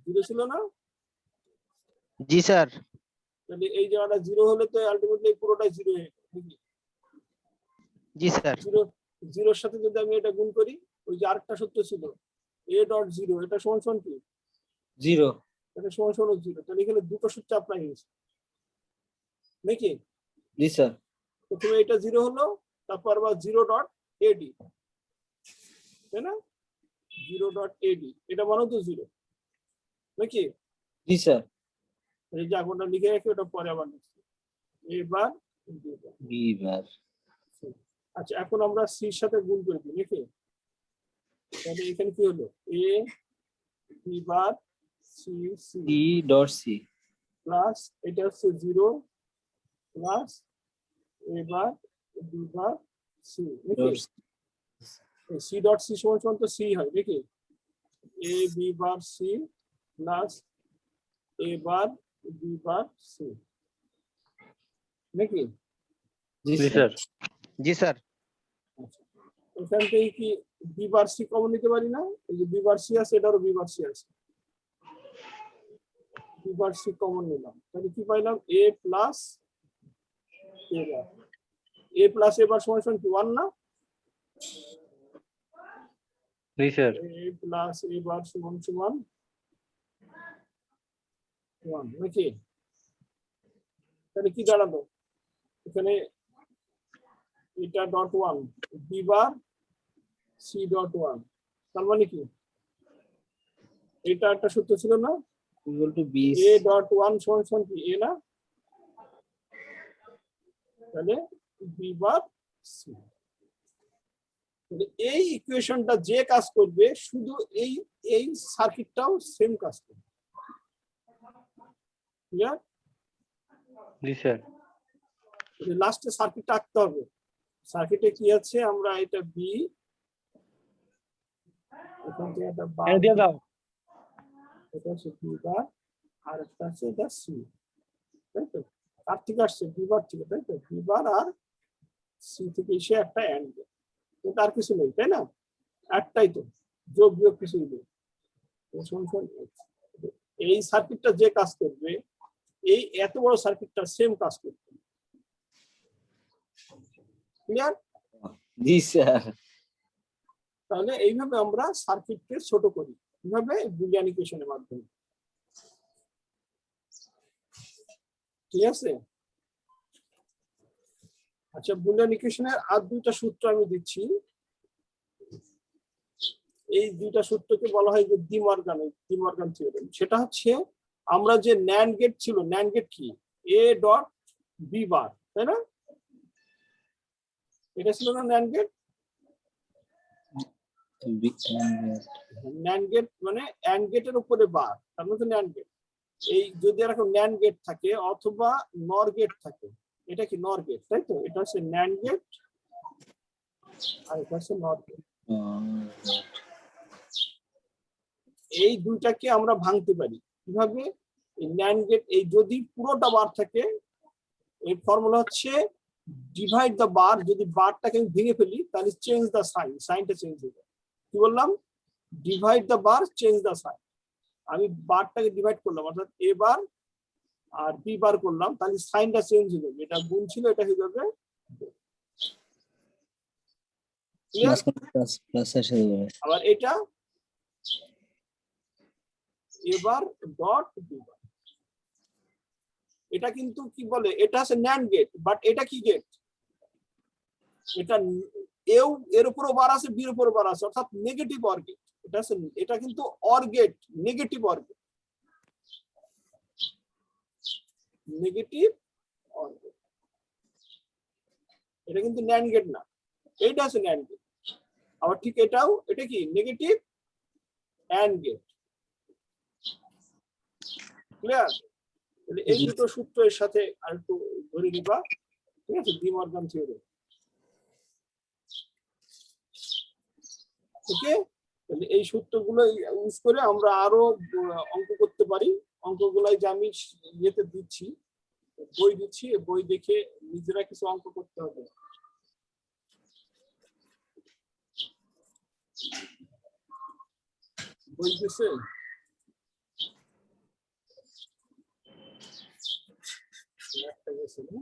Speaker 1: জিরো ছিল না?
Speaker 5: জি স্যার।
Speaker 1: তাহলে এই জায়গাটা জিরো হলে তো আলটিমেটলি পুরোটাই জিরো হয়ে যাবে।
Speaker 5: জি স্যার।
Speaker 1: জিরো, জিরোর সাথে যদি আমি এটা গুণ করি, ওই যে আরেকটা সূত্র ছিল এ ডট জিরো, এটা সমান কি?
Speaker 2: জিরো।
Speaker 1: এটা সমান জিরো। তাহলে এখানে দুটো সূত্র অ্যাপ্লাই হয়েছে নাকি?
Speaker 2: জি স্যার।
Speaker 1: প্রথমে এটা জিরো হলো, তারপর আবার জিরো ডট এডি, তাই না? জিরো ডট এডি, এটা মানে তো জিরো নাকি?
Speaker 2: জি স্যার।
Speaker 1: এই যে আগুনটা লিখে রাখি, ওটা পরে আবার লিখছি। এবার
Speaker 2: বি বার।
Speaker 1: আচ্ছা, এখন আমরা সির সাথে গুণ করে দিই নাকি? তাহলে এখানে কি হলো? A B bar C C
Speaker 2: C dot C
Speaker 1: plus এটা হচ্ছে জিরো প্লাস এবার বি বার সি নাকি?
Speaker 2: ডট
Speaker 1: সি ডট সি সমান তো সি হয় নাকি? A B bar C plus A bar B bar C নাকি?
Speaker 2: জি
Speaker 5: জি
Speaker 2: স্যার।
Speaker 5: স্যার। জি স্যার।
Speaker 1: আচ্ছা, এখান থেকে কি বি বার সি কমন নিতে পারি না? এই যে বি বার সি আছে, এটারও বি বার সি আছে, বি বার সি কমন নিলাম, তাহলে কি পাইলাম? এ plus A bar, A plus A bar সমান কি ওয়ান না?
Speaker 5: জি sir.
Speaker 1: A plus A bar সমান ওয়ান নাকি? তাহলে কি দাঁড়ালো এখানে এটা dot one B bar C dot one, তার মানে কি এটা একটা সূত্র ছিল না,
Speaker 2: equal to B
Speaker 1: A dot one সমান সমান কি এ না, তাহলে বি বার সি। এই ইকুয়েশনটা যে কাজ করবে শুধু এই এই সার্কিটটাও সেম কাজ করবে। ক্লিয়ার?
Speaker 5: জি স্যার।
Speaker 1: লাস্টে সার্কিটটা আঁকতে হবে। সার্কিটে কি আছে, আমরা এটা বি, এখান থেকে একটা বার
Speaker 3: দিয়ে দাও।
Speaker 1: এটা হচ্ছে বি বার, আর একটা আছে এটা সি, তাই তো? তার থেকে আসছে বি বার থেকে, তাই তো? বি বার আর সি থেকে এসে একটা এন্ড, কিন্তু আর কিছু নেই, তাই না? একটাই তো, যোগ বিয়োগ কিছুই নেই। এই সার্কিটটা যে কাজ করবে, এই এত বড় সার্কিটটা সেম কাজ করবে। ক্লিয়ার?
Speaker 2: জি স্যার।
Speaker 1: তাহলে এইভাবে আমরা সার্কিটকে ছোট করি, কিভাবে? বুলিয়ান ইকুয়েশনের মাধ্যমে। ঠিক আছে? আচ্ছা, বুলিয়ান ইকুয়েশনের আর দুইটা সূত্র আমি দিচ্ছি। এই দুইটা সূত্রকে বলা হয় যে ডিমর্গান থিওরেম। সেটা হচ্ছে আমরা যে ন্যান্ড গেট ছিল, ন্যান্ড গেট কি এ ডট বি বার, তাই না? এটা ছিল না ন্যান্ড গেট? ন্যান্ড গেট মানে অ্যান্ড গেটের উপরে বার, তার মধ্যে ন্যান্ড গেট। এই যদি এরকম ন্যান্ড গেট থাকে অথবা নর গেট থাকে, এটা কি নর গেট, তাই তো? এটা হচ্ছে ন্যান্ড গেট আর এটা হচ্ছে নর গেট। এই দুইটাকে আমরা ভাঙতে পারি কিভাবে? এই ন্যান্ড গেট, এই যদি পুরোটা বার থাকে, এই ফর্মুলা হচ্ছে ডিভাইড দ্য বার। যদি বারটাকে আমি ভেঙে ফেলি তাহলে চেঞ্জ দ্য সাইন, সাইনটা চেঞ্জ হয়ে যায়। কি বললাম? Divide the bar, change the sign. আমি বারটাকে ডিভাইড করলাম, অর্থাৎ এ বার আর বি বার করলাম, তাহলে সাইনটা চেঞ্জ হয়ে যাবে। এটা গুণ ছিল, এটা হয়ে যাবে আবার এটা এবার ডট বি বার। এটা কিন্তু কি বলে, এটা আছে ন্যান্ড গেট, বাট এটা কি গেট? এটা এও এর উপরও বার আছে, বির উপরও বার আছে, অর্থাৎ নেগেটিভ অর গেট। এটা আছে, এটা কিন্তু OR gate, negative OR gate, negative OR gate. এটা কিন্তু ন্যান্ড গেট না, এইটা আছে ন্যান্ড গেট। আবার ঠিক এটাও, এটা কি নেগেটিভ অ্যান্ড গেট। ক্লিয়ার? এই দুটো সূত্র এর সাথে আর একটু ধরে নিবা, ঠিক আছে? De Morgan theorem. ওকে, তাহলে এই সূত্রগুলো ইউজ করে আমরা আরো অঙ্ক করতে পারি। অঙ্কগুলাই যে আমি ইয়েতে দিচ্ছি, বই দিচ্ছি, বই দেখে নিজেরা কিছু অঙ্ক করতে হবে। বই দিছে? একটা গেছে না?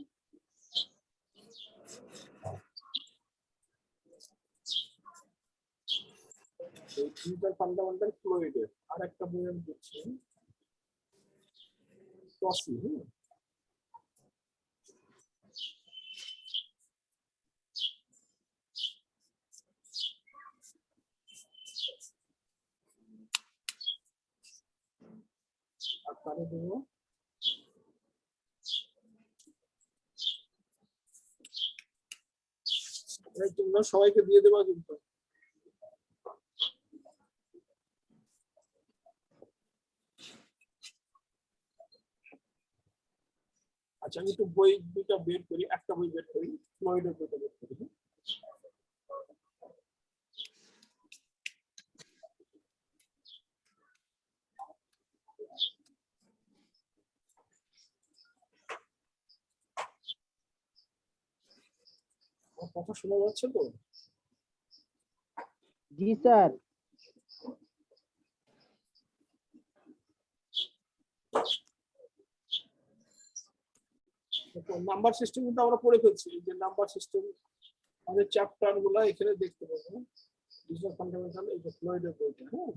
Speaker 1: এই তিনটা ফান্ডামেন্টাল ফ্লুইডের আর একটা বই আমি দিচ্ছি, টসি। আর তারে দেবো তোমরা সবাইকে দিয়ে দেবা কিন্তু। আচ্ছা, আমি একটু বই দুটা বের করি, একটা বই বের করি, ফ্লয়েডের বইটা বের করি। আমার কথা শোনা যাচ্ছে তো?
Speaker 5: জি স্যার।
Speaker 1: নাম্বার সিস্টেম কিন্তু আমরা পড়ে ফেলছি। এই যে নাম্বার সিস্টেম, আমাদের চ্যাপ্টার গুলো এখানে দেখতে পাবো। ডিজিটাল ফান্ডামেন্টাল, এই যে ফ্লয়েডের বইটা। হ্যাঁ,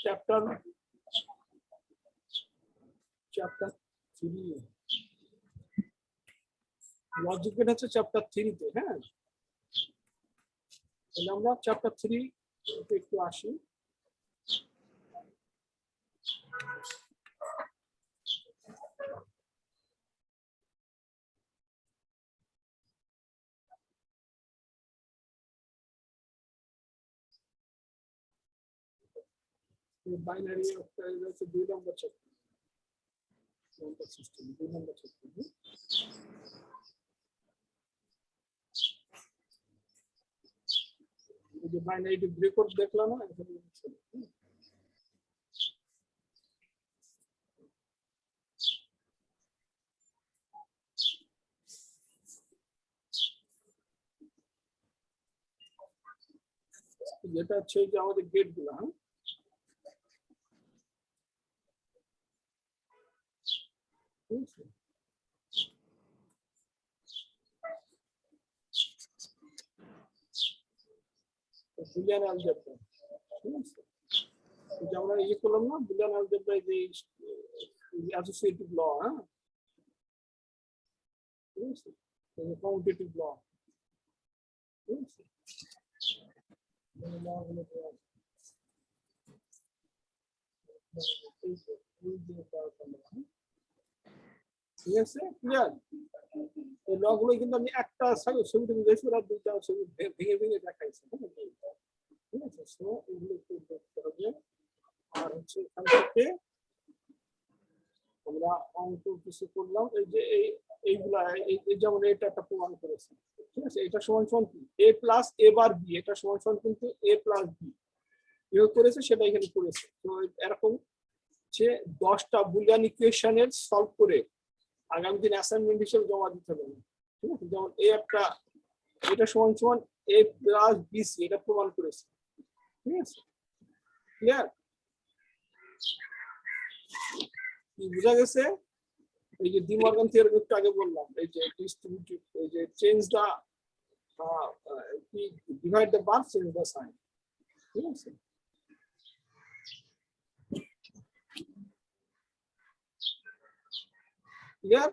Speaker 1: চ্যাপ্টার 3 লজিক গেট হচ্ছে চ্যাপ্টার 3 তে। হ্যাঁ, তাহলে আমরা চ্যাপ্টার 3 তে একটু আসি। বাইনারি অক্টাইল হচ্ছে 2 নম্বর চ্যাপ্টার, নাম্বার সিস্টেম 2 নম্বর চ্যাপ্টার। এই যে বাইনারি রেকর্ড দেখলাম না, এখানে যেটা হচ্ছে যে আমাদের গেট গুলো। হ্যাঁ, ঠিক আছে? বুলিয়ান অ্যালজেব্রা, ঠিক আছে? যে আমরা ইয়ে করলাম না, বুলিয়ান অ্যালজেব্রা যে অ্যাসোসিয়েটিভ ল। হ্যাঁ, ঠিক আছে? কাউন্টেটিভ ল, ঠিক আছে? ঠিক আছে, ক্লিয়ার? এই ল গুলো কিন্তু আমি একটা ছবিতে বুঝেছি, ওরা 2টা ছবি ভেঙে ভেঙে দেখাইছে। ঠিক আছে, সো এগুলো একটু দেখতে হবে। আর হচ্ছে এখান থেকে আমরা অঙ্ক কিছু করলাম। এই যে এইগুলা এই যেমন এটা একটা প্রমাণ করেছে। ঠিক আছে, এটা সমান সমান কি a plus a bar b, এটা সমান সমান কিন্তু a প্লাস b বিয়োগ করেছে, সেটা এখানে করেছে। তো এরকম যে 10টা বুলিয়ান ইকুয়েশনের সলভ করে আগামী দিন অ্যাসাইনমেন্ট হিসেবে জমা দিতে হবে। ঠিক আছে, যেমন এই একটা, এটা সমান সমান a প্লাস bc, এটা প্রমাণ করেছে। ঠিক আছে, ক্লিয়ার? কি বোঝা গেছে? এই যে ডি মর্গান থিওরেম একটু আগে বললাম, এই যে ডিস্ট্রিবিউটিভ, এই যে change the divide the bar, change the sign. ঠিক আছে, ক্লিয়ার?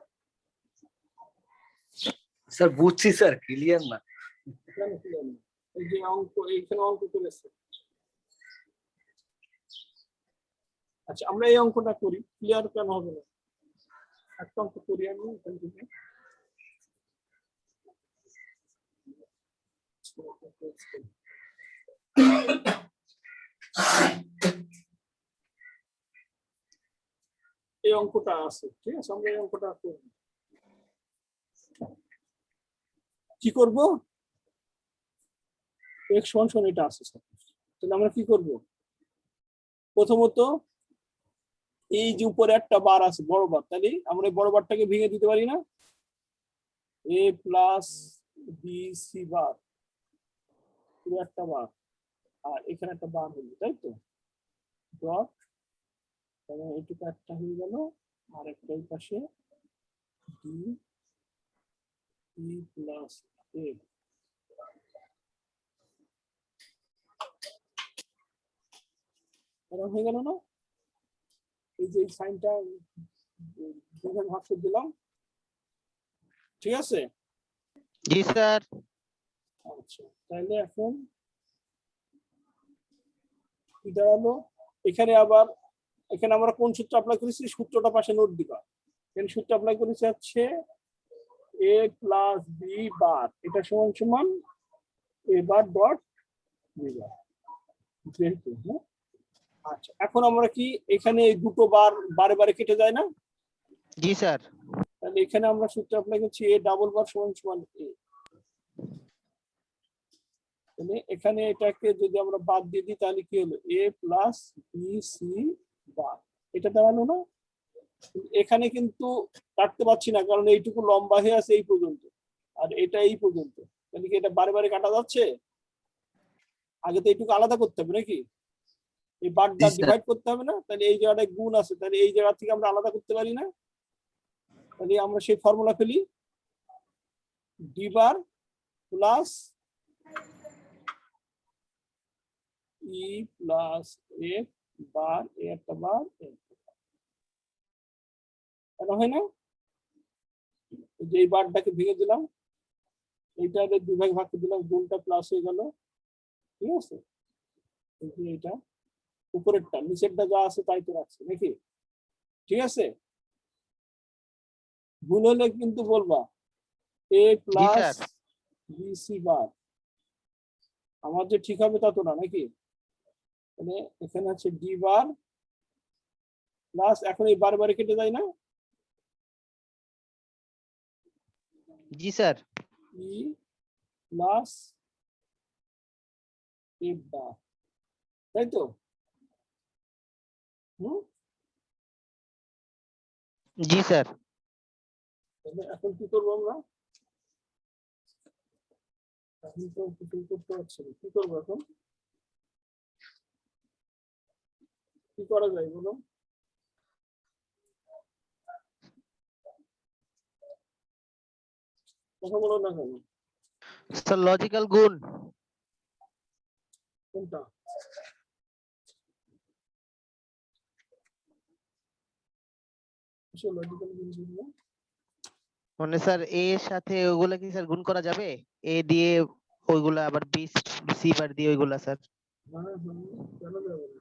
Speaker 2: স্যার বুঝছি স্যার, ক্লিয়ার না।
Speaker 1: কেন ক্লিয়ার না? এই যে অঙ্ক, এইখানে অঙ্ক করেছে। আচ্ছা, আমরা এই অঙ্কটা করি, ক্লিয়ার কেন হবে না? একটা অঙ্ক করি আমি এখান থেকে। এই অঙ্কটা আছে, ঠিক আছে? আমরা এই অঙ্কটা করব। কি করব? x সমান সমান এটা আছে, তাহলে আমরা কি করব? প্রথমত এই যে উপরে একটা বার আছে, বড় বার, তাহলে আমরা এই বড় বারটাকে ভেঙে দিতে পারি না? a plus B C bar, পুরো একটা বার, আর এখানে একটা বার হলো, তাই তো? ডট, তাহলে এইটুকু একটা হয়ে গেল, আর একটা এই পাশে ডি ই প্লাস এ। এরকম হয়ে গেল না? এই যে সাইনটা দুইভাবে ভাগ করে দিলাম, ঠিক আছে?
Speaker 5: জি স্যার।
Speaker 1: আচ্ছা, তাহলে এখন কি দাঁড়ালো? এখানে আবার, এখানে আমরা কোন সূত্র অ্যাপ্লাই করেছি, সূত্রটা পাশে নোট দিবা। এখানে সূত্র অ্যাপ্লাই করেছি হচ্ছে a প্লাস বি বার, এটা সমান সমান a bar dot B bar, যেহেতু। হ্যাঁ, আচ্ছা, এখন আমরা কি এখানে এই দুটো বার বারে বারে কেটে যায় না?
Speaker 5: জি স্যার।
Speaker 1: তাহলে এখানে আমরা সূত্র অ্যাপ্লাই করছি a ডাবল বার সমান সমান a। তাহলে এখানে এটাকে যদি আমরা বাদ দিয়ে দিই, তাহলে কি হলো? a plus B C bar, এটা দাঁড়ালো না? এখানে কিন্তু কাটতে পারছি না, কারণ এইটুকু লম্বা হয়ে আছে এই পর্যন্ত, আর এটা এই পর্যন্ত। তাহলে কি এটা বারে বারে কাটা যাচ্ছে? আগে তো এইটুকু আলাদা করতে হবে নাকি? এই বারটা ডিভাইড করতে হবে না? তাহলে এই জায়গাটায় গুণ আছে, তাহলে এই জায়গা থেকে আমরা আলাদা করতে পারি না? তাহলে আমরা সেই ফর্মুলা ফেলি, D bar plus E plus A bar এ একটা বার এটা হয় না? এই যে এই বারটাকে ভেঙে দিলাম, এইটাকে দুই ভাগে ভাগ করে দিলাম, গুণটা প্লাস হয়ে গেল, ঠিক আছে? এই যে এটা উপরেরটা, নিচেরটা যা আছে তাই তো রাখছে নাকি? ঠিক আছে, গুণ হলে কিন্তু বলবা এ প্লাস
Speaker 5: স্যার।
Speaker 1: বিসি বার। আমার যে ঠিক হবে তা তো না নাকি? মানে এখানে আছে ডি বার প্লাস, এখন এই বারে কেটে যায় না,
Speaker 5: জি স্যার।
Speaker 1: ই প্লাস এফ বার, তাই তো? হুম,
Speaker 5: জি স্যার।
Speaker 1: তাহলে এখন কি করবো আমরা? এখন তো কিছু করতে পারছি না, কি করবো এখন? কি করা যায় বলো? কথা বলো না কেন?
Speaker 5: স্যার লজিক্যাল গুণ।
Speaker 1: কোনটা? লজিক্যাল জিনিসগুলো
Speaker 5: মানে স্যার এ এর সাথে ওগুলা কি স্যার গুণ করা যাবে? এ দিয়ে ওইগুলা আবার বি সি বার দিয়ে ওইগুলা স্যার।
Speaker 1: হ্যাঁ হ্যাঁ, কেন যাবে না?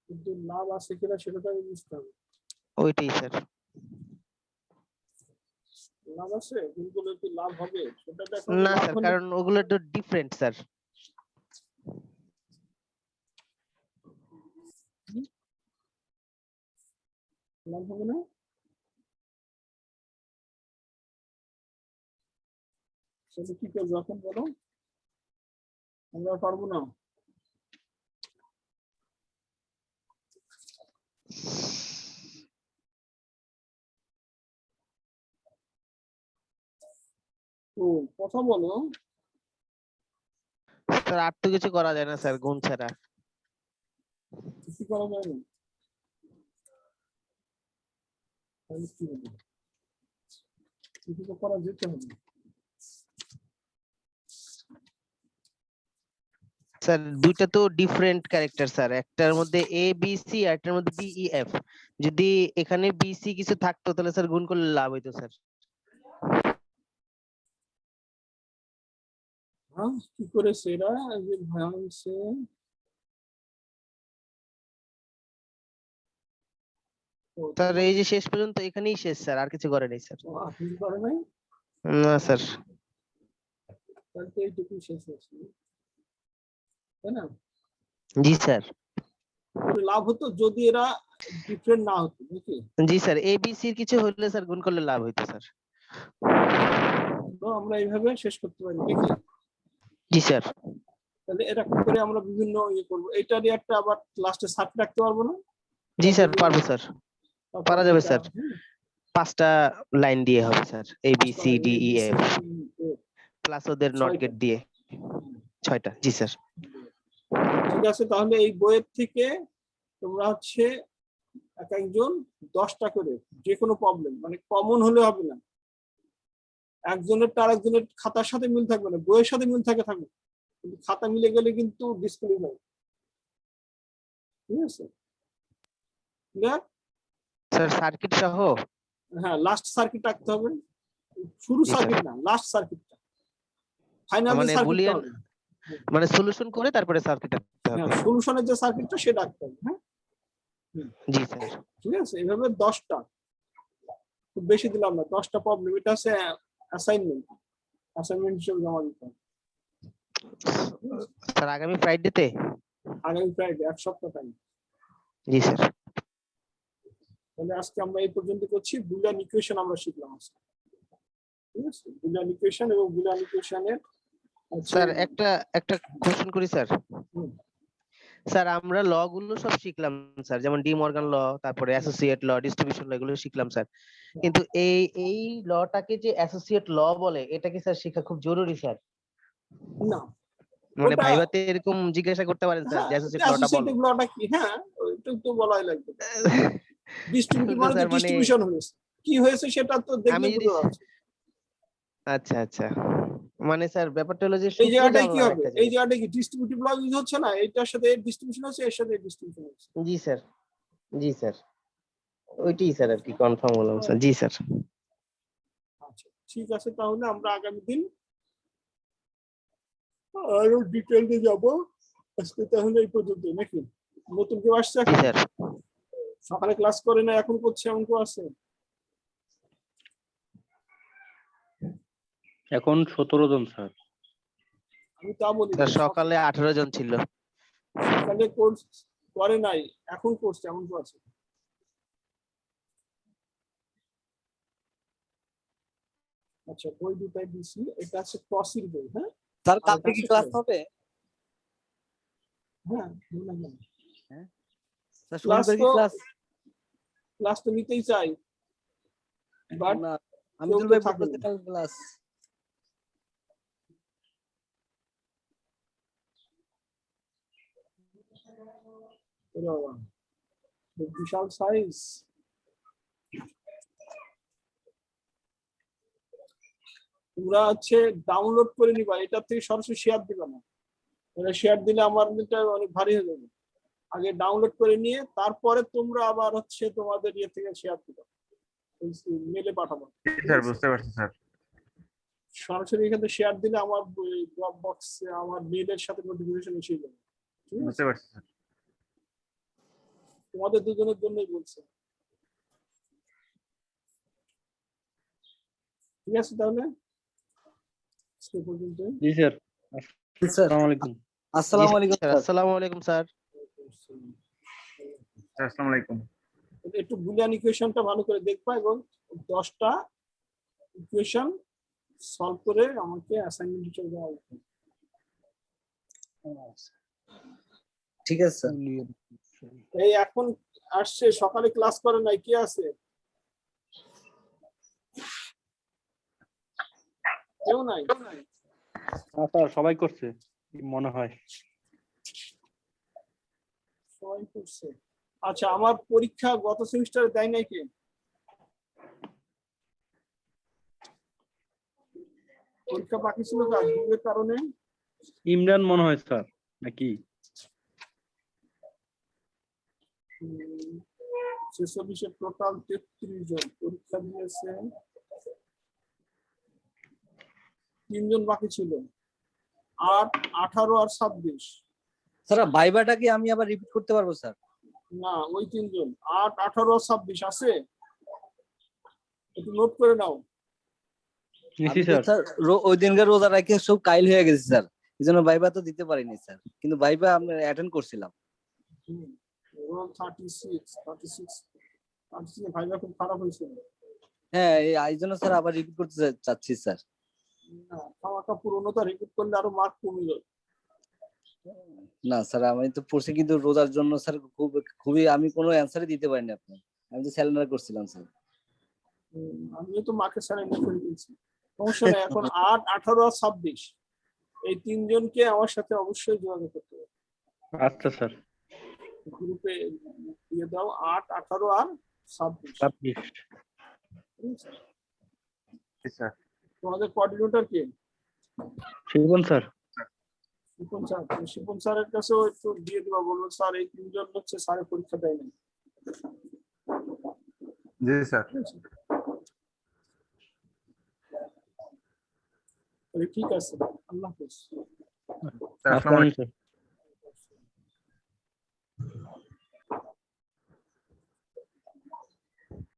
Speaker 1: কিন্তু লাভ আছে কিনা সেটা তো আমি বুঝতে হবে।
Speaker 5: ওইটাই স্যার।
Speaker 1: লাভ আছে, কিন্তু কি লাভ হবে সেটা দেখো।
Speaker 5: না
Speaker 1: লাভ
Speaker 5: স্যার,
Speaker 1: হলে
Speaker 5: কারণ ওগুলো তো ডিফারেন্ট স্যার।
Speaker 1: লাভ হবে না, সেটা কি করবো এখন বলো? আমরা পারবো না। তো কথা বলো।
Speaker 5: স্যার আর তো কিছু করা যায় না স্যার গুণ ছাড়া।
Speaker 1: কিছু করা যায় না, তাহলে কি হবে? কিছু তো করা যেতে হবে।
Speaker 5: স্যার দুইটা তো ডিফারেন্ট ক্যারেক্টার স্যার, একটার মধ্যে এ বি সি আর একটার মধ্যে বি ই এফ। যদি এখানে বি সি কিছু থাকতো তাহলে স্যার গুণ করলে লাভ হইতো স্যার।
Speaker 1: হ্যাঁ, কি করেছে এরা? যে ভাঙছে,
Speaker 5: স্যার এই যে শেষ পর্যন্ত এখানেই শেষ স্যার, আর কিছু করে নাই স্যার।
Speaker 1: আপনি করে নাই,
Speaker 5: না স্যার।
Speaker 1: তাহলে তো এইটুকু শেষ হয়েছে, তাই না?
Speaker 5: জি স্যার।
Speaker 1: করে লাভ হতো যদি এরা ডিফারেন্ট না হতো নাকি?
Speaker 5: জি স্যার, এ বি সি কিছু হলে স্যার গুণ করলে লাভ হইতো স্যার।
Speaker 1: তো আমরা এইভাবে শেষ করতে পারি নাকি?
Speaker 5: জি স্যার।
Speaker 1: তাহলে এরকম করে আমরা বিভিন্ন ইয়ে করবো। এইটারই একটা আবার লাস্টে সার্কিট রাখতে পারবো না?
Speaker 5: জি স্যার পারবো স্যার,
Speaker 1: তারপর
Speaker 5: পারা যাবে
Speaker 1: এটা,
Speaker 5: স্যার। 5টা লাইন দিয়ে হবে স্যার, এ বি
Speaker 1: পাঁচটা
Speaker 5: C D
Speaker 1: A,
Speaker 5: E
Speaker 1: B, C,
Speaker 5: F
Speaker 1: D, E, F,
Speaker 5: plus ওদের নট
Speaker 1: 6টা।
Speaker 5: গেট দিয়ে 6টা। জি স্যার।
Speaker 1: ঠিক আছে, তাহলে এই বইয়ের থেকে তোমরা হচ্ছে এক একজন 10টা করে, যে কোনো প্রবলেম মানে কমন হলে হবে না, একজনের তার একজনের খাতার সাথে মিল থাকবে না, বইয়ের সাথে মিল থাকবে, কিন্তু খাতা মিলে গেলে কিন্তু ডিসক্রিমিনেট, ঠিক আছে? ক্লিয়ার?
Speaker 5: স্যার সার্কিট সহ।
Speaker 1: হ্যাঁ, লাস্ট সার্কিট রাখতে হবে, শুরু
Speaker 5: জি,
Speaker 1: সার্কিট
Speaker 5: স্যার।
Speaker 1: না, লাস্ট সার্কিটটা, ফাইনাল যে
Speaker 5: মানে
Speaker 1: সার্কিটটা
Speaker 5: বুলিয়ান,
Speaker 1: হবে।
Speaker 5: মানে সলিউশন করে তারপরে সার্কিট আঁকতে
Speaker 1: হ্যাঁ,
Speaker 5: হবে।
Speaker 1: সলিউশনের যে সার্কিটটা সেটা রাখতে হবে। হ্যাঁ,
Speaker 5: জি স্যার।
Speaker 1: ঠিক আছে, এইভাবে 10টা, খুব বেশি দিলাম না, 10টা প্রবলেম, এটা হচ্ছে অ্যাসাইনমেন্ট হিসেবে জমা দিতে হবে।
Speaker 5: স্যার আগামী ফ্রাইডেতে।
Speaker 1: আগামী ফ্রাইডে, 1 সপ্তাহ টাইম।
Speaker 5: জি স্যার।
Speaker 1: তাহলে আজকে আমরা এই পর্যন্ত করছি, বুলিয়ান ইকুয়েশন আমরা শিখলাম আজকে, ঠিক আছে? বুলিয়ান ইকুয়েশন এবং বুলিয়ান ইকুয়েশনের
Speaker 5: স্যার একটা একটা কোশ্চেন করি স্যার।
Speaker 1: হুম।
Speaker 5: স্যার আমরা ল গুলো সব শিখলাম স্যার, যেমন ডি মর্গান ল, তারপরে অ্যাসোসিয়েট ল, ডিস্ট্রিবিউশন ল, এগুলো শিখলাম স্যার। কিন্তু এই লটাকে যে অ্যাসোসিয়েট ল বলে, এটা কি স্যার শেখা খুব জরুরি স্যার?
Speaker 1: না,
Speaker 5: মানে
Speaker 1: ওটা,
Speaker 5: ভাইভাতে এরকম জিজ্ঞাসা করতে পারেন স্যার
Speaker 1: হ্যাঁ,
Speaker 5: যে অ্যাসোসিয়েট লটা বলো।
Speaker 1: অ্যাসোসিয়েটিভ লটা কি? হ্যাঁ, ওইটা তো বলাই লাগবে। ডিস্ট্রিবিউটিভ
Speaker 5: তো
Speaker 1: মানে তো
Speaker 5: স্যার মানে
Speaker 1: ডিস্ট্রিবিউশন হয়েছে, কি হয়েছে সেটা তো
Speaker 5: আমি
Speaker 1: দেখলে
Speaker 5: যদি,
Speaker 1: বুঝতে পারছি।
Speaker 5: আচ্ছা আচ্ছা, মানে স্যার ব্যাপারটা হলো যে
Speaker 1: এই
Speaker 5: সূত্র
Speaker 1: জায়গাটায় কি
Speaker 5: জানলাম
Speaker 1: হবে,
Speaker 5: একটা
Speaker 1: এই
Speaker 5: জিনিস।
Speaker 1: জায়গাটা কি ডিস্ট্রিবিউটিভ লগ ইউজ হচ্ছে না, এইটার সাথে এর ডিস্ট্রিবিউশন হচ্ছে, এর সাথে এর ডিস্ট্রিবিউশন হচ্ছে।
Speaker 5: জি স্যার, জি স্যার, ওইটাই স্যার আর কি কনফার্ম হলাম স্যার। জি স্যার।
Speaker 1: আচ্ছা ঠিক আছে, তাহলে আমরা আগামী দিন আরো ডিটেইলে যাব। আজকে তাহলে এই পর্যন্ত নাকি? নতুন কেউ আসছে
Speaker 5: জি
Speaker 1: এখন?
Speaker 5: স্যার।
Speaker 1: সকালে ক্লাস করে না এখন করছে এমন কেউ আছে?
Speaker 6: এখন 17 জন স্যার।
Speaker 1: আমি তা বলি
Speaker 5: স্যার সকালে 18 জন ছিল।
Speaker 1: সকালে কোর্স করে নাই, এখন করছে এমন কেউ আছে? আচ্ছা বই দুটাই দিছি, এটা আছে ক্রসির বই। হ্যাঁ
Speaker 2: স্যার
Speaker 1: আর
Speaker 2: কালকে কি
Speaker 1: এটা
Speaker 2: ক্লাস
Speaker 1: আছে-
Speaker 2: হবে?
Speaker 1: হ্যাঁ বললাম না।
Speaker 2: স্যার
Speaker 1: ক্লাস
Speaker 2: শনিবার কি
Speaker 1: তো
Speaker 2: ক্লাস?
Speaker 1: ক্লাস তো নিতেই চাই, বাট
Speaker 2: না আমি
Speaker 1: কেউ
Speaker 2: তো
Speaker 1: তো
Speaker 2: ভাই
Speaker 1: থাকে
Speaker 2: বলতে
Speaker 1: না।
Speaker 2: কাল ক্লাস।
Speaker 1: বিশাল সাইজ। তোমরা হচ্ছে ডাউনলোড করে নিবা, এটা থেকে সরাসরি শেয়ার দিবা না, এটা শেয়ার দিলে আমার এটা অনেক ভারী হয়ে যাবে। আগে ডাউনলোড করে নিয়ে তারপরে তোমরা আবার হচ্ছে তোমাদের ইয়ে থেকে শেয়ার দিবা, মেলে পাঠাবো।
Speaker 4: জি স্যার, বুঝতে পারছি স্যার।
Speaker 1: সরাসরি এখানে শেয়ার দিলে আমার ড্রপ বক্সে আমার মেলের সাথে নোটিফিকেশন এসে যাবে। ঠিক
Speaker 4: বুঝতে
Speaker 1: আছে,
Speaker 4: পারছি স্যার।
Speaker 1: তোমাদের দুজনের জন্যই বলছে। ঠিক আছে তাহলে আজকে পর্যন্ত।
Speaker 6: জি স্যার।
Speaker 2: স্যার
Speaker 6: আসসালামু আলাইকুম।
Speaker 2: আসসালামু আলাইকুম
Speaker 5: স্যার
Speaker 2: স্যার।
Speaker 5: আসসালামু আলাইকুম স্যার।
Speaker 4: স্যার, আসসালামু আলাইকুম।
Speaker 1: একটু বুলিয়ান ইকুয়েশনটা ভালো করে দেখবা এবং 10টা ইকুয়েশন সলভ করে আমাকে অ্যাসাইনমেন্ট হিসেবে দেওয়া হবে।
Speaker 2: ঠিক আছে স্যার।
Speaker 1: এই এখন আসছে, সকালে ক্লাস করে নাই, কি আছে? কেউ নাই?
Speaker 6: স্যার সবাই করছে মনে হয়।
Speaker 1: সবাই করছে। আচ্ছা আমার পরীক্ষা গত সেমিস্টারে দেয় নাই কে? পরীক্ষা বাকি ছিল কাজ দুয়ের কারণে।
Speaker 6: ইমরান মনে হয় স্যার নাকি?
Speaker 1: 46 টোটাল 33 জন পরীক্ষা দিয়েছে, 3 জন বাকি ছিল, 8, 18 আর 26।
Speaker 2: স্যার ভাইবাটা কি আমি আবার রিপিট করতে পারবো স্যার?
Speaker 1: না ওই 3 জন, 8, 18 আর 26 আছে, একটু নোট করে নাও।
Speaker 6: নিছি
Speaker 2: আমি তো
Speaker 6: স্যার।
Speaker 2: স্যার ওই দিনকার রোজা রেখে সব কাইল হয়ে গেছে স্যার, এই জন্য ভাইবা তো দিতে পারিনি স্যার, কিন্তু ভাইবা আমি অ্যাটেন্ড করছিলাম।
Speaker 1: রোল 36, 36 ভাইবা খুব খারাপ হয়েছে।
Speaker 2: হ্যাঁ এই জন্য স্যার আবার রিপিট করতে চাচ্ছি স্যার।
Speaker 1: না খাওয়াটা পুরোনোটা রিপিট করলে আরো মার্ক কমে যাবে।
Speaker 2: না স্যার আমি তো পড়ছি, কিন্তু রোজার জন্য স্যার খুবই আমি কোনো অ্যান্সারই দিতে পারিনি আপনার, আমি তো স্যালেন্ডার করছিলাম স্যার।
Speaker 1: আমিও তো মার্কেট সারেন্ডার করে দিয়েছি, সমস্যা নেই। এখন 8, 18 আর 26 এই 3 জনকে আমার সাথে অবশ্যই যোগাযোগ করতে হবে।
Speaker 6: আচ্ছা স্যার।
Speaker 1: গ্রুপে দিয়ে দাও 8, 18 আর 26।
Speaker 6: 26।
Speaker 1: ঠিক আছে?
Speaker 4: জি স্যার।
Speaker 1: তোমাদের কোঅর্ডিনেটর কে?
Speaker 6: শিবন স্যার।
Speaker 1: শিপন স্যার। শিপন স্যারের কাছেও একটু দিয়ে দিবা, বলবো স্যার এই 3 জন হচ্ছে স্যারের পরীক্ষা দেয় না।
Speaker 4: জি স্যার।
Speaker 1: ঠিক আছে, আল্লাহ হাফেজ।
Speaker 4: স্যার, আসসালামু আলাইকুম।
Speaker 6: স্যার।